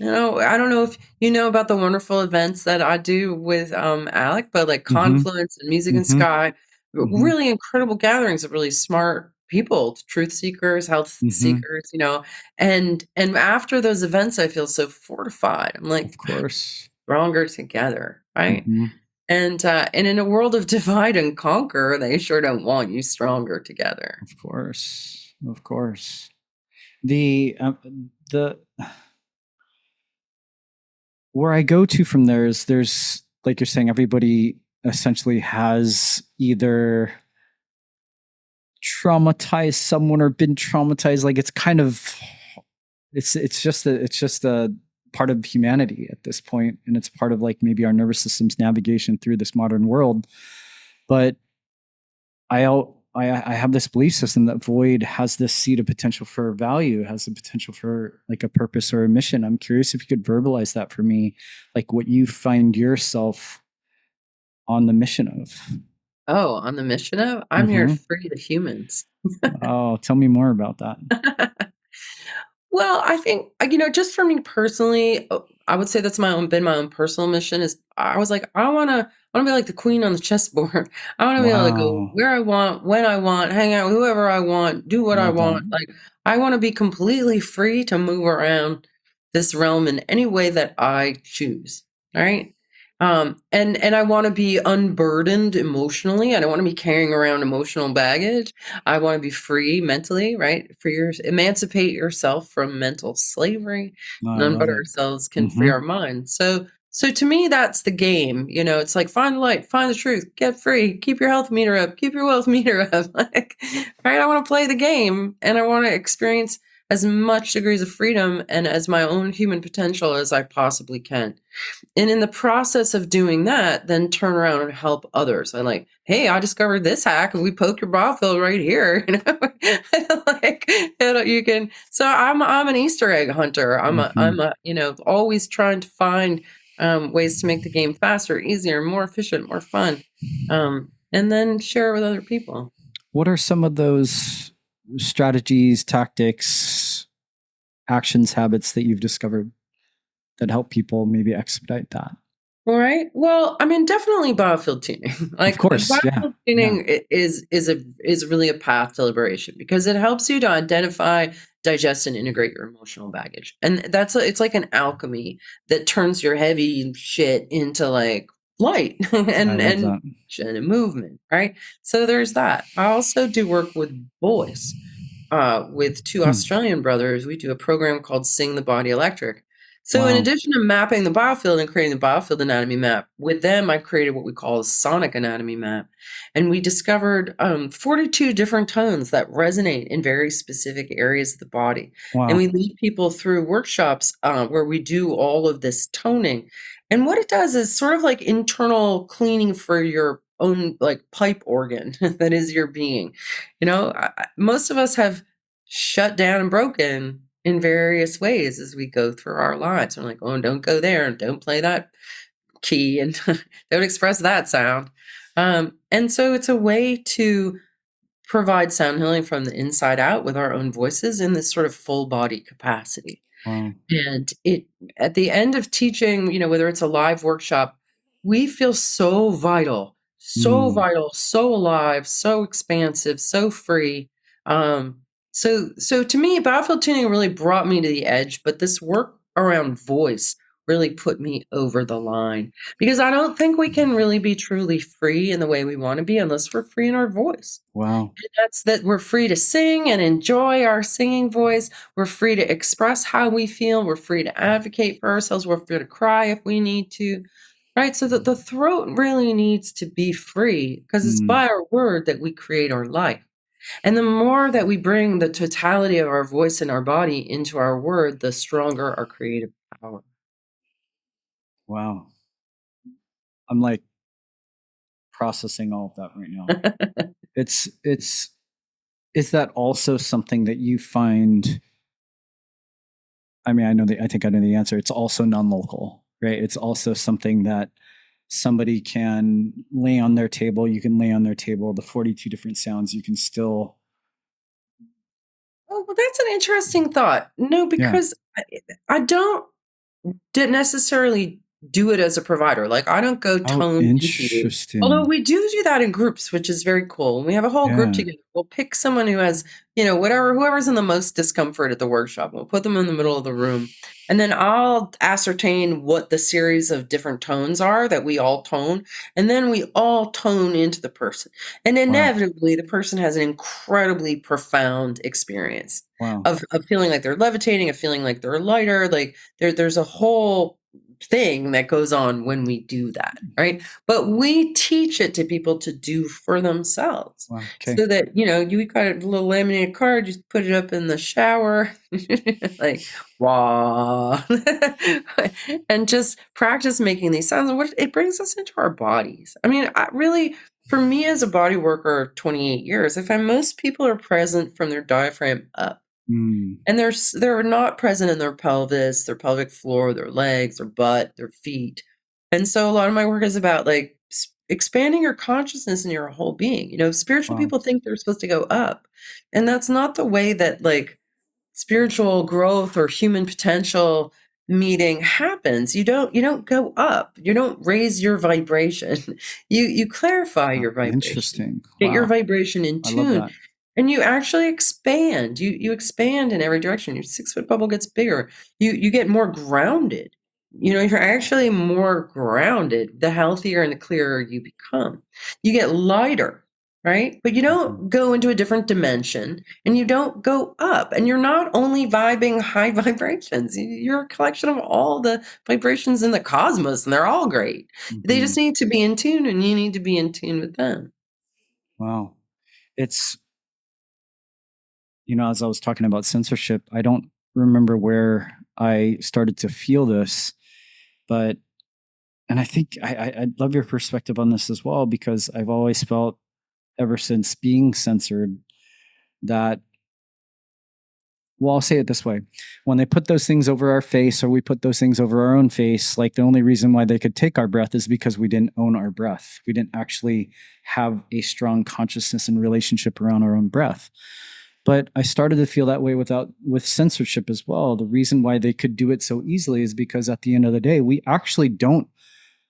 I don't know if you know about the wonderful events that I do with Alec, but like Mm-hmm. Confluence and Music and Mm-hmm. Sky, Mm-hmm. really incredible gatherings of really smart people, truth seekers, health Mm-hmm. seekers, and after those events, I feel so fortified. I'm like Of course. stronger together, right? Mm-hmm. And in a world of divide and conquer, they sure don't want you stronger together. Of course. Of course. The where I go to from there is there's, like you're saying, everybody essentially has either traumatized someone or been traumatized. Like it's kind of it's just a part of humanity at this point, and it's part of like maybe our nervous system's navigation through this modern world. But I have this belief system that void has this seed of potential for value, has the potential for like a purpose or a mission. I'm curious if you could verbalize that for me, like what you find yourself on the mission of. Oh, on the mission of? I'm here to Mm-hmm. free the humans. Oh, tell me more about that. Well, I think, just for me personally, I would say that's been my own personal mission is I was like, I wanna be like the queen on the chessboard. I wanna be able to go Wow. where I want, when I want, hang out with whoever I want, do I what I love want. that. Like, I wanna be completely free to move around this realm in any way that I choose, right? And I wanna be unburdened emotionally. I don't wanna be carrying around emotional baggage. I want to be free mentally, right? Emancipate yourself from mental slavery. I None love but it. ourselves can free Mm-hmm. our minds. So to me, that's the game. It's like find the light, find the truth, get free, keep your health meter up, keep your wealth meter up. Like, right? I want to play the game and I want to experience as much degrees of freedom and as my own human potential as I possibly can. And in the process of doing that, then turn around and help others. I'm like, hey, I discovered this hack. If we poke your biofield right here, like, you can. So I'm an Easter egg hunter. Mm-hmm. I'm always trying to find ways to make the game faster, easier, more efficient, more fun, and then share it with other people. What are some of those strategies, tactics, actions, habits that you've discovered that help people maybe expedite that? All right. Well, I mean, definitely biofield tuning. Of Like course, yeah, biofield yeah, tuning is really a path to liberation because it helps you to identify, digest, and integrate your emotional baggage. And it's like an alchemy that turns your heavy shit into like light I love and that. and movement. Right. So there's that. I also do work with voice. With two Hmm. Australian brothers, we do a program called Sing the Body Electric. So, in Wow. addition to mapping the biofield and creating the biofield anatomy map, with them, I created what we call a sonic anatomy map. And we discovered 42 different tones that resonate in very specific areas of the body. And Wow. we lead people through workshops where we do all of this toning. And what it does is sort of like internal cleaning for your own like pipe organ that is your being. Most of us have shut down and broken in various ways as we go through our lives. We're like, oh, don't go there and don't play that key and don't express that sound. And so it's a way to provide sound healing from the inside out with our own voices in this sort of full body capacity. Wow. And it at the end of teaching, whether it's a live workshop, we feel so Mm. vital, so alive, so expansive, so free. So to me, battlefield tuning really brought me to the edge, but this work around voice really put me over the line because I don't think we can really be truly free in the way we want to be unless we're free in our voice. Wow. That's that we're free to sing and enjoy our singing voice. We're free to express how we feel. We're free to advocate for ourselves. We're free to cry if we need to. Right? So that the throat really needs to be free because it's Mm. by our word that we create our life. And the more that we bring the totality of our voice and our body into our word, the stronger our creative power. Wow. I'm like processing all of that right now. It's is that also something that you find? I mean, I think I know the answer. It's also non-local, right? It's also something that somebody can lay on their table. You can lay on their table the 42 different sounds. You can still, Oh, well, that's an interesting thought. No, yeah. because I don't didn't necessarily do it as a provider. Like, I don't go Oh, tone into you. Although interesting. we do that in groups, which is very cool. When we have a whole group Yeah. together, we'll pick someone who has, whoever's in the most discomfort at the workshop. We'll put them in the middle of the room. And then I'll ascertain what the series of different tones are that we all tone. And then we all tone into the person. And Wow. inevitably, the person has an incredibly profound experience Wow. of feeling like they're levitating, of feeling like they're lighter, like there's a whole thing that goes on when we do that, right? But we teach it to people to do for themselves. Wow. Okay. So that, you got a little laminated card, just put it up in the shower, like, wah, and just practice making these sounds. And what it brings us into our bodies. I mean, really, for me as a body worker of 28 years, I find most people are present from their diaphragm up. Mm, And they're not present in their pelvis, their pelvic floor, their legs, their butt, their feet. And so a lot of my work is about like expanding your consciousness in your whole being. Spiritual wow. people think they're supposed to go up. And that's not the way that like spiritual growth or human potential meeting happens. You don't go up. You don't raise your vibration. You clarify your vibration. Interesting. Get your Wow. vibration in I love tune, that. and you actually expand. You expand in every direction. Your 6 foot bubble gets bigger. You get more grounded. You're actually more grounded the healthier and the clearer you become. You get lighter, right? But you Mhm. don't go into a different dimension, and you don't go up. And you're not only vibing high vibrations, you're a collection of all the vibrations in the cosmos, and they're all great. They just Mhm. need to be in tune, and you need to be in tune with them. Wow. It's, as I was talking about censorship, I don't remember where I started to feel this, but, and I think I'd love your perspective on this as well, because I've always felt ever since being censored that, well, I'll say it this way. When they put those things over our face, or we put those things over our own face, like the only reason why they could take our breath is because we didn't own our breath. We didn't actually have a strong consciousness and relationship around our own breath. But I started to feel that way with censorship as well. The reason why they could do it so easily is because at the end of the day, we actually don't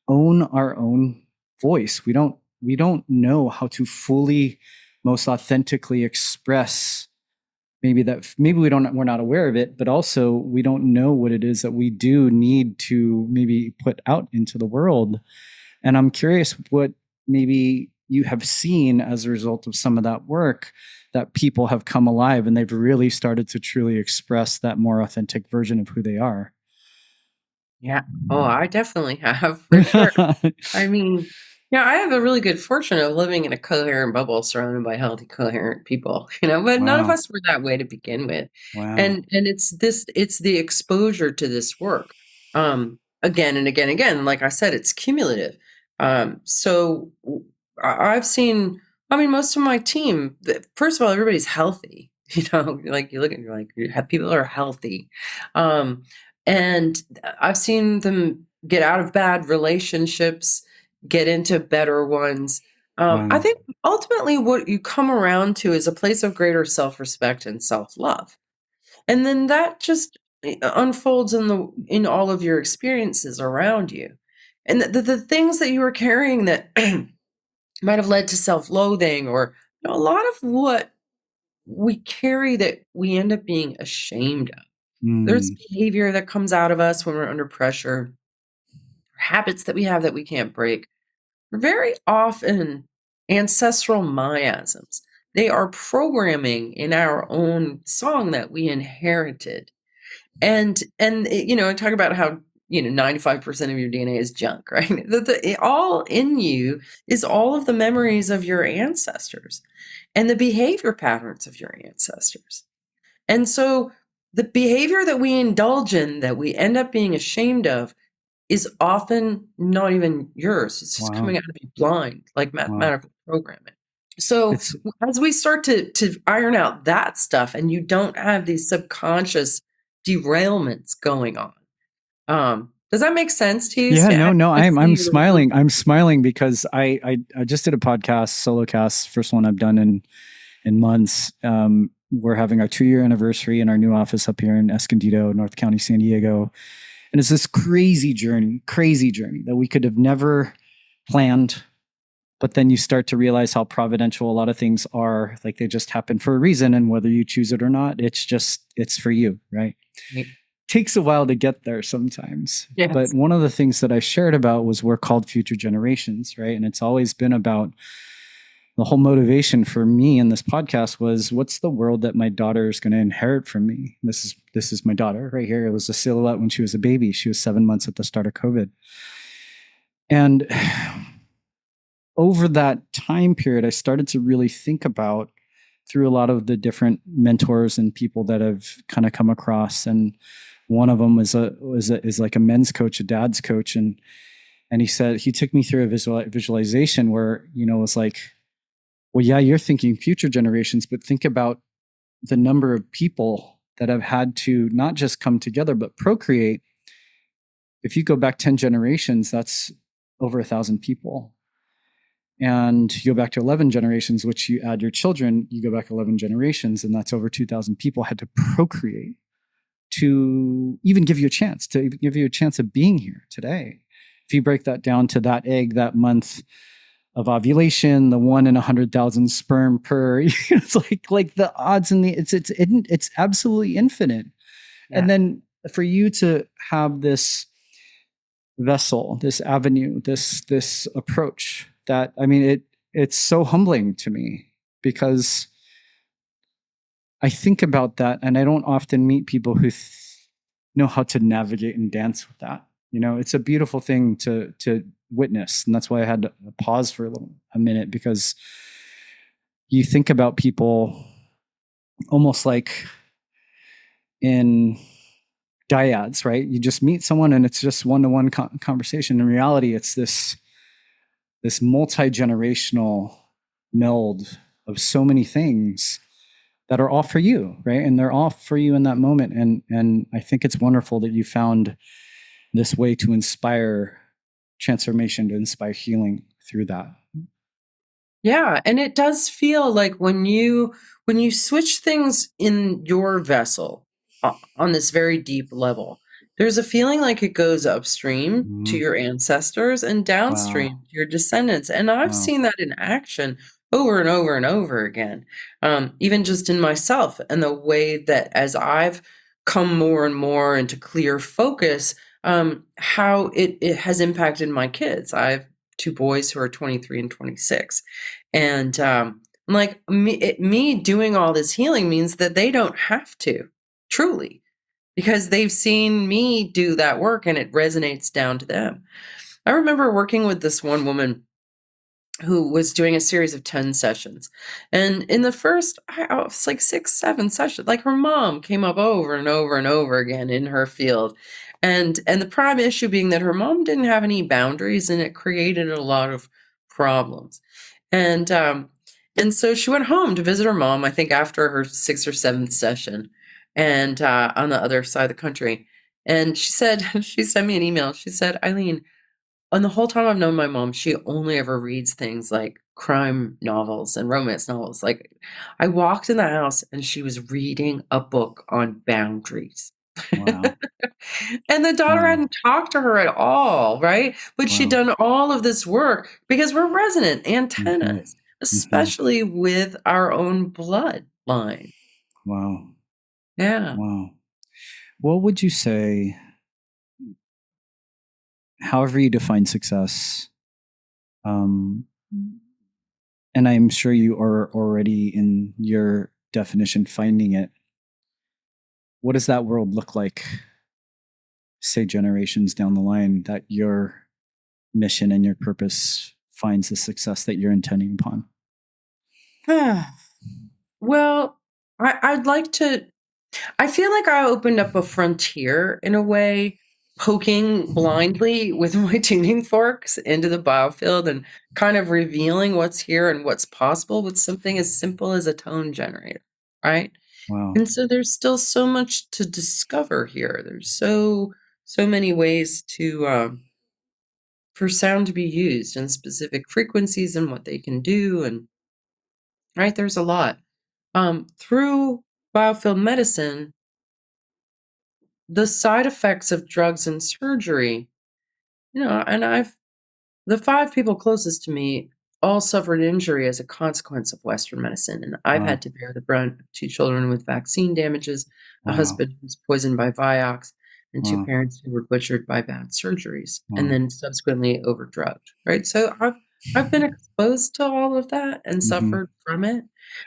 own our own voice. We don't know how to fully, most authentically express, maybe we're not aware of it, but also we don't know what it is that we do need to maybe put out into the world. And I'm curious what maybe you have seen as a result of some of that work, that people have come alive and they've really started to truly express that more authentic version of who they are. Yeah. Oh, I definitely have for sure. I mean, yeah, I have a really good fortune of living in a coherent bubble surrounded by healthy, coherent people, but none of Wow. us were that way to begin with. Wow. And it's the exposure to this work. Again and again, again, like I said, it's cumulative. So I've seen, I mean, most of my team, first of all, everybody's healthy. Like you look at, you're like, you have people that are healthy. Um, and I've seen them get out of bad relationships, get into better ones. I Wow. think ultimately what you come around to is a place of greater self-respect and self-love. And then that just unfolds in all of your experiences around you. And the things that you were carrying that might have led to self-loathing, or a lot of what we carry that we end up being ashamed of. There's Mm. behavior that comes out of us when we're under pressure, habits that we have that we can't break. Very often ancestral miasms. They are programming in our own song that we inherited. I talk about how 95% of your DNA is junk, right? All in you is all of the memories of your ancestors and the behavior patterns of your ancestors. And so the behavior that we indulge in that we end up being ashamed of is often not even yours. It's just Wow. coming out of you blind, like Wow. mathematical programming. So It's as we start to iron out that stuff, and you don't have these subconscious derailments going on. Does that make sense to you? Yeah, Stan? no, I I'm see I'm you really. smiling. I'm smiling because I just did a podcast, solo cast, first one I've done in months. We're having our 2-year anniversary in our new office up here in Escondido, North County, San Diego. And it's this crazy journey that we could have never planned. But then you start to realize how providential a lot of things are. Like they just happen for a reason. And whether you choose it or not, it's for you, right? Takes a while to get there sometimes. But Yes. one of the things that I shared about was we're called future generations, right? And it's always been about the whole motivation for me in this podcast was, what's the world that my daughter is going to inherit from me? This is my daughter right here. It was a silhouette when she was a baby. She was 7 months at the start of COVID. And over that time period, I started to really think about, through a lot of the different mentors and people that I've kind of come across, and one of them is like a men's coach, a dad's coach, and he said, he took me through a visualization where, it was like, well, yeah, you're thinking future generations, but think about the number of people that have had to not just come together but procreate. If you go back 10 generations, that's over 1,000 people. And you go back to 11 generations, which you add your children, you go back 11 generations, and that's over 2,000 people had to procreate to even give you a chance, of being here today. If you break that down to that egg, that month of ovulation, the 1 in 100,000 sperm per, it's like the odds and it's absolutely infinite. Yeah. And then for you to have this vessel, this avenue, this approach, that, I mean, it's so humbling to me, because I think about that and I don't often meet people who know how to navigate and dance with that. It's a beautiful thing to witness. And that's why I had to pause for a minute, because you think about people almost like in dyads, right? You just meet someone and it's just one-to-one conversation. In reality, it's this multi-generational meld of so many things that are all for you, right? And they're all for you in that moment. And I think it's wonderful that you found this way to inspire transformation, to inspire healing through that. Yeah, and it does feel like when you switch things in your vessel on this very deep level, there's a feeling like it goes upstream to your ancestors and downstream to your descendants. And I've seen that in action over and over and over again, even just in myself, and the way that as I've come more and more into clear focus, how it has impacted my kids. I have 2 boys who are 23 and 26. And like me doing all this healing means that they don't have to, truly, because they've seen me do that work and it resonates down to them. I remember working with this one woman who was doing a series of 10 sessions. And in the first, it's like 6, 7 sessions, like her mom came up over and over and over again in her field. And the prime issue being that her mom didn't have any boundaries, and it created a lot of problems. And so she went home to visit her mom, I think after her 6th or 7th session, and on the other side of the country. And she said, she sent me an email. She said, Eileen, and the whole time I've known my mom, she only ever reads things like crime novels and romance novels. Like, I walked in the house and she was reading a book on boundaries. Wow. And the daughter hadn't talked to her at all, right? But she'd done all of this work because we're resonant antennas, especially with our own bloodline. Wow. Yeah. Wow. What would you say, however you define success, and I'm sure you are already in your definition finding it, what does that world look like, say generations down the line, that your mission and your purpose finds the success that you're intending upon? Well, I'd like to, I feel like I opened up a frontier in a way, poking blindly with my tuning forks into the biofield and kind of revealing what's here and what's possible with something as simple as a tone generator, right? Wow. And so there's still so much to discover here. There's so many ways to for sound to be used and specific frequencies and what they can do, and right, there's a lot. Through biofield medicine, the side effects of drugs and surgery, and the 5 people closest to me all suffered injury as a consequence of Western medicine. And I've had to bear the brunt of 2 children with vaccine damages, a husband who was poisoned by Vioxx, and 2 parents who were butchered by bad surgeries, and then subsequently overdrugged, right? So I've been exposed to all of that and Hmm. suffered from it,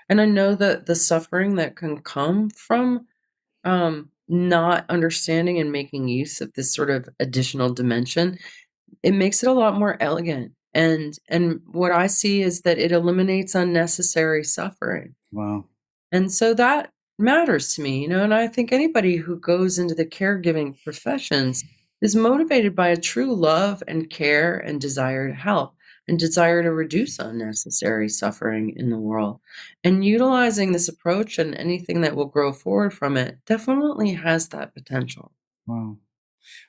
and I know that the suffering that can come from, not understanding and making use of this sort of additional dimension, it makes it a lot more elegant, and what I see is that it eliminates unnecessary suffering. Wow. And so that matters to me, and I think anybody who goes into the caregiving professions is motivated by a true love and care and desire to help and desire to reduce unnecessary suffering in the world. And utilizing this approach and anything that will grow forward from it definitely has that potential. Wow.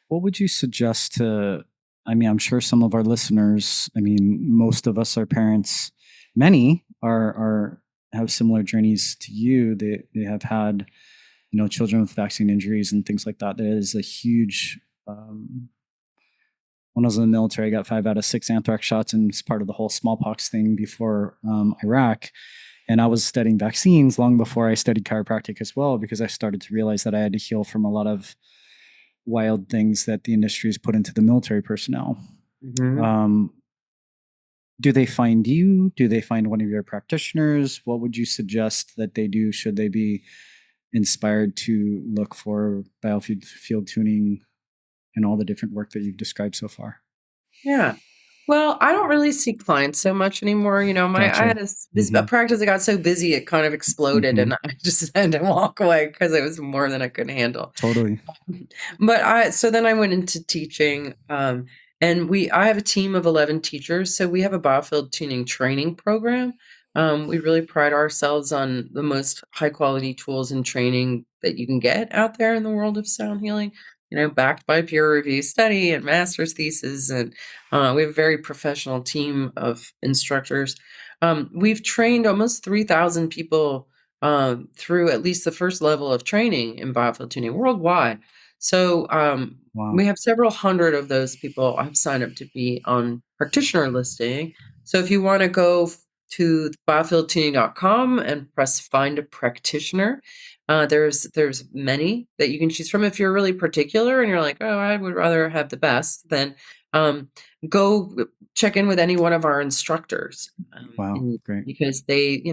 What would you suggest to, I mean, I'm sure some of our listeners, I mean, most of us are parents, many are have similar journeys to you. They have had, children with vaccine injuries and things like that. That is a huge, when I was in the military, I got 5 out of 6 anthrax shots, and it's part of the whole smallpox thing before Iraq. And I was studying vaccines long before I studied chiropractic as well, because I started to realize that I had to heal from a lot of wild things that the industry has put into the military personnel. Mhm. Um, do they find you? Do they find one of your practitioners? What would you suggest that they do? Should they be inspired to look for biofield field tuning and all the different work that you've described so far? Yeah. Well, I don't really see clients so much anymore. I Gotcha. had a Hmm. practice that got so busy it kind of exploded, Hmm. and I just had to walk away because it was more than I could handle. Totally. But so then I went into teaching, and I have a team of 11 teachers, so we have a Biofield tuning training program. We really pride ourselves on the most high quality tools and training that you can get out there in the world of sound healing. Backed by peer review study and master's thesis, and we have a very professional team of instructors. We've trained almost 3,000 people through at least the first level of training in biofield tuning worldwide. So, Wow. we have several hundred of those people have signed up to be on practitioner listing. So if you wanna go to biofieldtuning.com and press find a practitioner, there's many that you can choose from. If you're really particular and you're like, "Oh, I would rather have the best," then, um, go check in with any one of our instructors, Wow. Great. because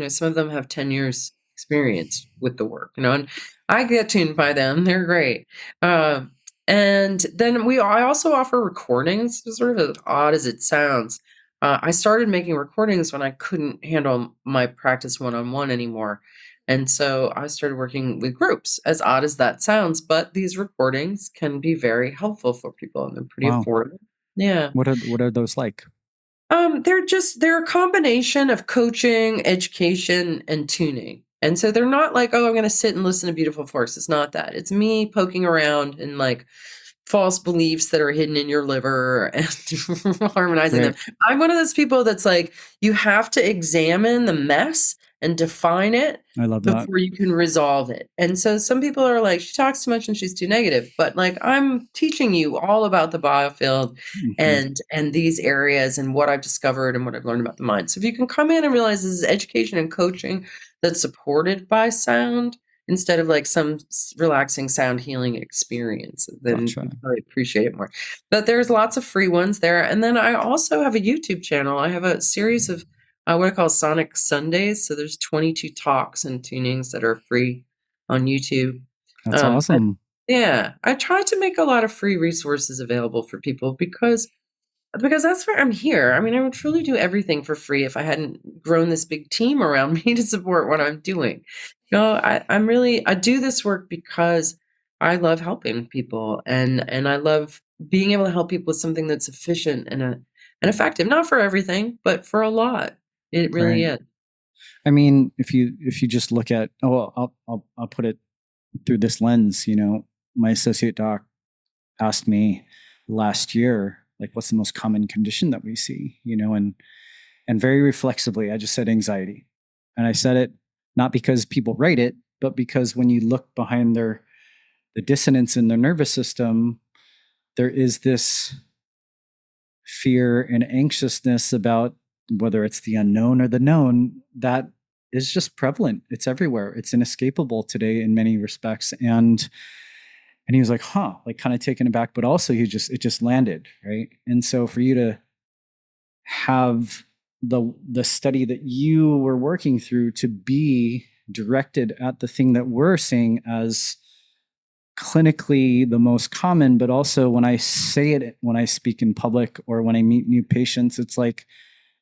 some of them have 10 years experience with the work, and I get tuned by them, they're great. Um, and then I also offer recordings, sort of as odd as it sounds. I started making recordings when I couldn't handle my practice one-on-one anymore. And so I started working with groups, as odd as that sounds, but these recordings can be very helpful for people and they're pretty Wow. affordable. Yeah. What are those like? They're a combination of coaching, education, and tuning. And so they're not like, "Oh, I'm gonna sit and listen to beautiful force." It's not that. It's me poking around in, like, false beliefs that are hidden in your liver and harmonizing them. Great. I'm one of those people that's like, you have to examine the mess and define it I love that. before you can resolve it. And so some people are like, she talks too much and she's too negative. But like I'm teaching you all about the biofield Hmm. and these areas and what I've discovered and what I've learned about the mind. So if you can come in and realize this is education and coaching that's supported by sound instead of like some relaxing sound healing experience, then Gotcha. you probably appreciate it more. But there's lots of free ones there. And then I also have a YouTube channel. I have a series of what I call Sonic Sundays. So there's 22 talks and tunings that are free on YouTube. That's But awesome. yeah, I try to make a lot of free resources available for people because that's where I'm here. I mean, I would truly do everything for free if I hadn't grown this big team around me to support what I'm doing. I do this work because I love helping people and I love being able to help people with something that's efficient and effective. Not for everything, but for a lot. It really Great. is. I mean, if you just look at, oh, well, I'll put it through this lens. My associate doc asked me last year, like, what's the most common condition that we see? And very reflexively, I just said anxiety, and I said it not because people write it, but because when you look behind the dissonance in their nervous system, there is this fear and anxiousness about whether it's the unknown or the known that is just prevalent. It's everywhere. It's inescapable today in many respects. And he was like, huh, like kind of taken aback, but also it just landed, right? And so for you to have the study that you were working through to be directed at the thing that we're seeing as clinically the most common, but also when I say it, when I speak in public or when I meet new patients, it's like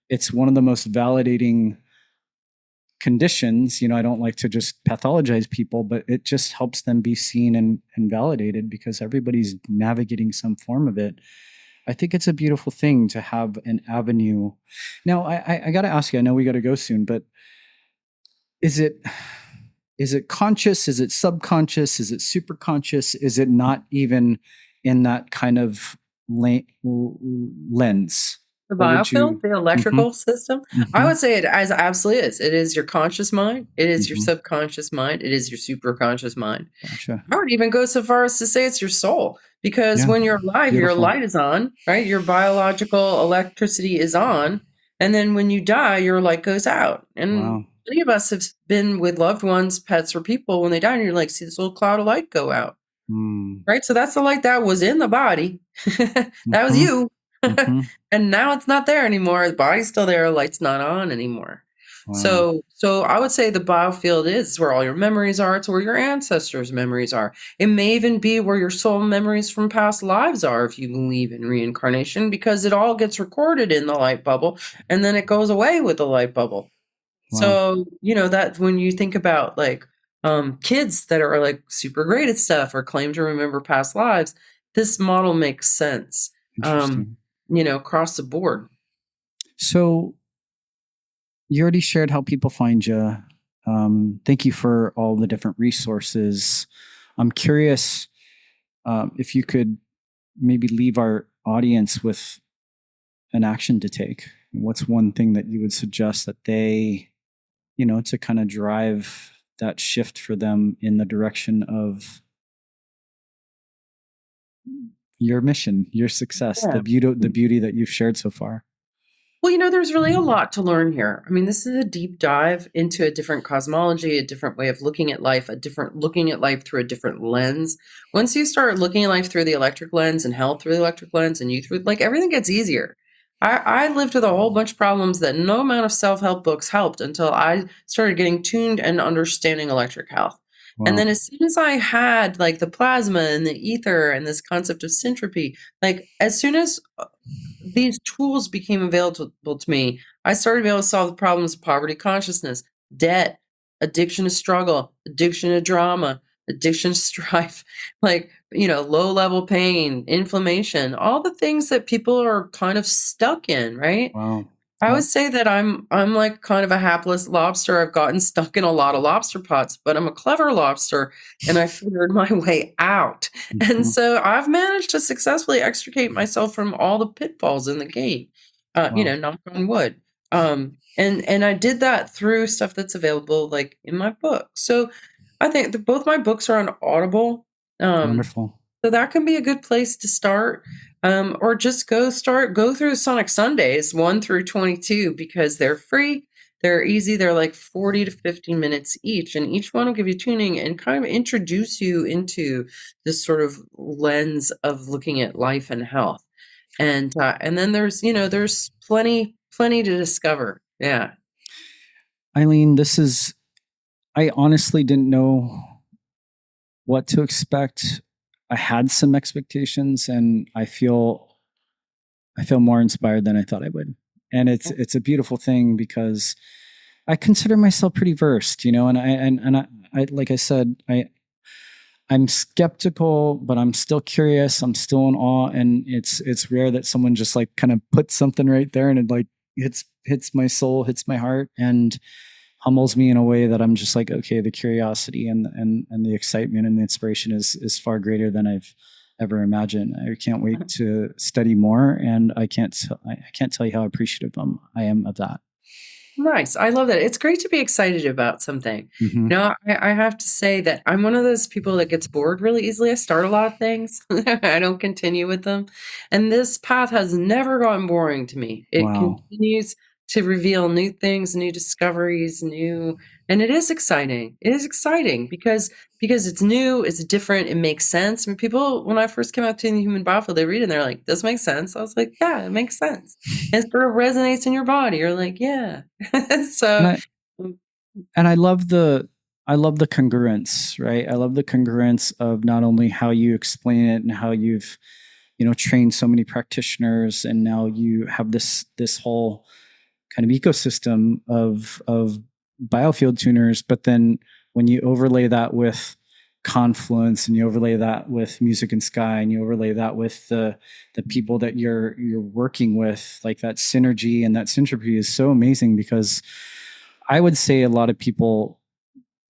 it's one of the most validating conditions. I don't like to just pathologize people, but it just helps them be seen and validated because everybody's navigating some form of it. I think it's a beautiful thing to have an avenue. Now, I got to ask you, I know we got to go soon, but is it conscious? Is it subconscious? Is it superconscious? Is it not even in that kind of lens? The Or would you? biofield, the Mm-hmm, electrical system, I mm-hmm, would say it as absolutely is. It is your conscious mind, it is your mm-hmm. subconscious mind, it is your superconscious mind. Gotcha. I would even go so far as to say it's your soul, because Yeah. when you're alive, your Beautiful. light is on, right? Your biological electricity is on, and then when you die, your light goes out. And Wow. many of us have been with loved ones, pets, or people when they die, and you're like, see this little cloud of light go out. Mm. Right? So that's the light that was in the body. That was Mm-hmm, you. mm-hmm. And now it's not there anymore. The body's still there, light's not on anymore. Wow. So I would say the biofield is where all your memories are. It's where your ancestors' memories are. It may even be where your soul memories from past lives are if you believe in reincarnation, because it all gets recorded in the light bubble and then it goes away with the light bubble. Wow. So, that when you think about like kids that are like super great at stuff or claim to remember past lives, this model makes sense, Interesting. across the board. So you already shared how people find you. Thank you for all the different resources. I'm curious if you could maybe leave our audience with an action to take. What's one thing that you would suggest that they, to kind of drive that shift for them in the direction of your mission, your success, Yeah. the beauty that you've shared so far? Well, there's really a lot to learn here. I mean, this is a deep dive into a different cosmology, a different way of looking at life, looking at life through a different lens. Once you start looking at life through the electric lens and health through the electric lens and you through, like, everything gets easier. I lived with a whole bunch of problems that no amount of self-help books helped until I started getting tuned and understanding electric health. And Wow. then as soon as I had like the plasma and the ether and this concept of syntropy, like as soon as these tools became available to me, I started to be able to solve the problems of poverty consciousness, debt, addiction to struggle, addiction to drama, addiction to strife, like, low level pain, inflammation, all the things that people are kind of stuck in, right? Wow. I Yep. would say that I'm like kind of a hapless lobster. I've gotten stuck in a lot of lobster pots, but I'm a clever lobster and I figured my way out. And Mhm. so I've managed to successfully extricate myself from all the pitfalls in the game. Wow. Knock on wood. And I did that through stuff that's available like in my book. So I think that both my books are on Audible. Um, Wonderful. so that can be a good place to start. Or just go through Sonic Sundays 1 through 22 because they're free, they're easy, they're like 40 to 50 minutes each, and each one will give you tuning and kind of introduce you into this sort of lens of looking at life and health. And then there's plenty to discover. Yeah. Eileen, I honestly didn't know what to expect. I had some expectations and I feel more inspired than I thought I would. And it's a beautiful thing because I consider myself pretty versed, and I like I said, I'm skeptical, but I'm still curious. I'm still in awe, and it's rare that someone just like kind of puts something right there and it like hits my soul, hits my heart, and humbles me in a way that I'm just like, okay, the curiosity and the excitement and the inspiration is far greater than I've ever imagined. I can't wait to study more, and I can't tell you how appreciative I am of that. Nice. I love that. It's great to be excited about something. Mm-hmm. I have to say that I'm one of those people that gets bored really easily. I start a lot of things, I don't continue with them. And this path has never gotten boring to me. It Wow. continues to reveal new things, new discoveries, And it is exciting. It is exciting because it's new, it's different, it makes sense. I mean, people, when I first came out to the Human Biofield, they read it and they're like, "This makes sense." I was like, "Yeah, it makes sense." And it sort of resonates in your body. You're like, "Yeah." And So, I and I love the congruence, right? I love the congruence of not only how you explain it and how you've trained so many practitioners, and now you have this whole kind of ecosystem of biofield tuners, but then when you overlay that with confluence, and you overlay that with music and sky, and you overlay that with the people that you're working with, like that synergy and that syntropy is so amazing. Because I would say a lot of people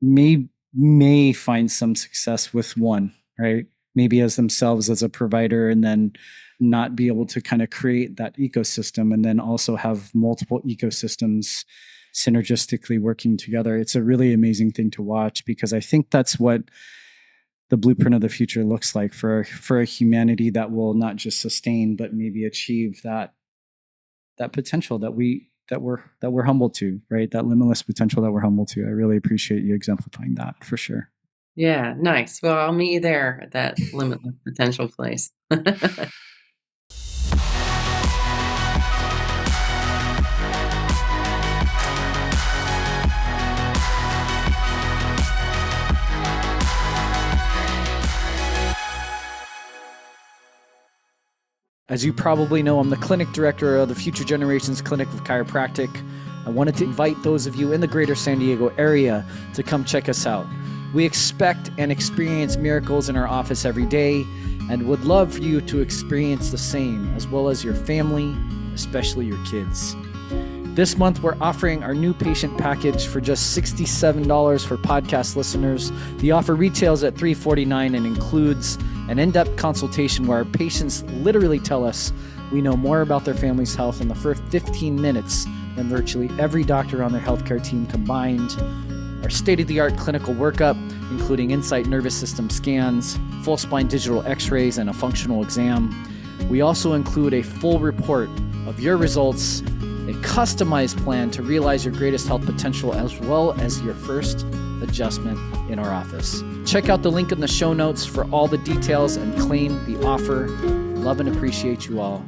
may find some success with one, right? Maybe as themselves as a provider, and then not be able to kind of create that ecosystem, and then also have multiple ecosystems synergistically working together. It's a really amazing thing to watch, because I think that's what the blueprint of the future looks like for a humanity that will not just sustain, but maybe achieve that potential that we're humble to, right? That limitless potential that we're humble to. I really appreciate you exemplifying that, for sure. yeah, nice. Well, I'll meet you there at that limitless potential place. As you probably know, I'm the clinic director of the Future Generations Clinic of Chiropractic. I wanted to invite those of you in the greater San Diego area to come check us out. We expect and experience miracles in our office every day, and would love for you to experience the same, as well as your family, especially your kids. This month, we're offering our new patient package for just $67 for podcast listeners. The offer retails at $349 and includes an in-depth consultation where our patients literally tell us we know more about their family's health in the first 15 minutes than virtually every doctor on their healthcare team combined. Our state-of-the-art clinical workup, including Insight nervous system scans, full spine digital x-rays, and a functional exam. We also include a full report of your results, a customized plan to realize your greatest health potential, as well as your first adjustment in our office. Check out the link in the show notes for all the details and claim the offer. Love and appreciate you all.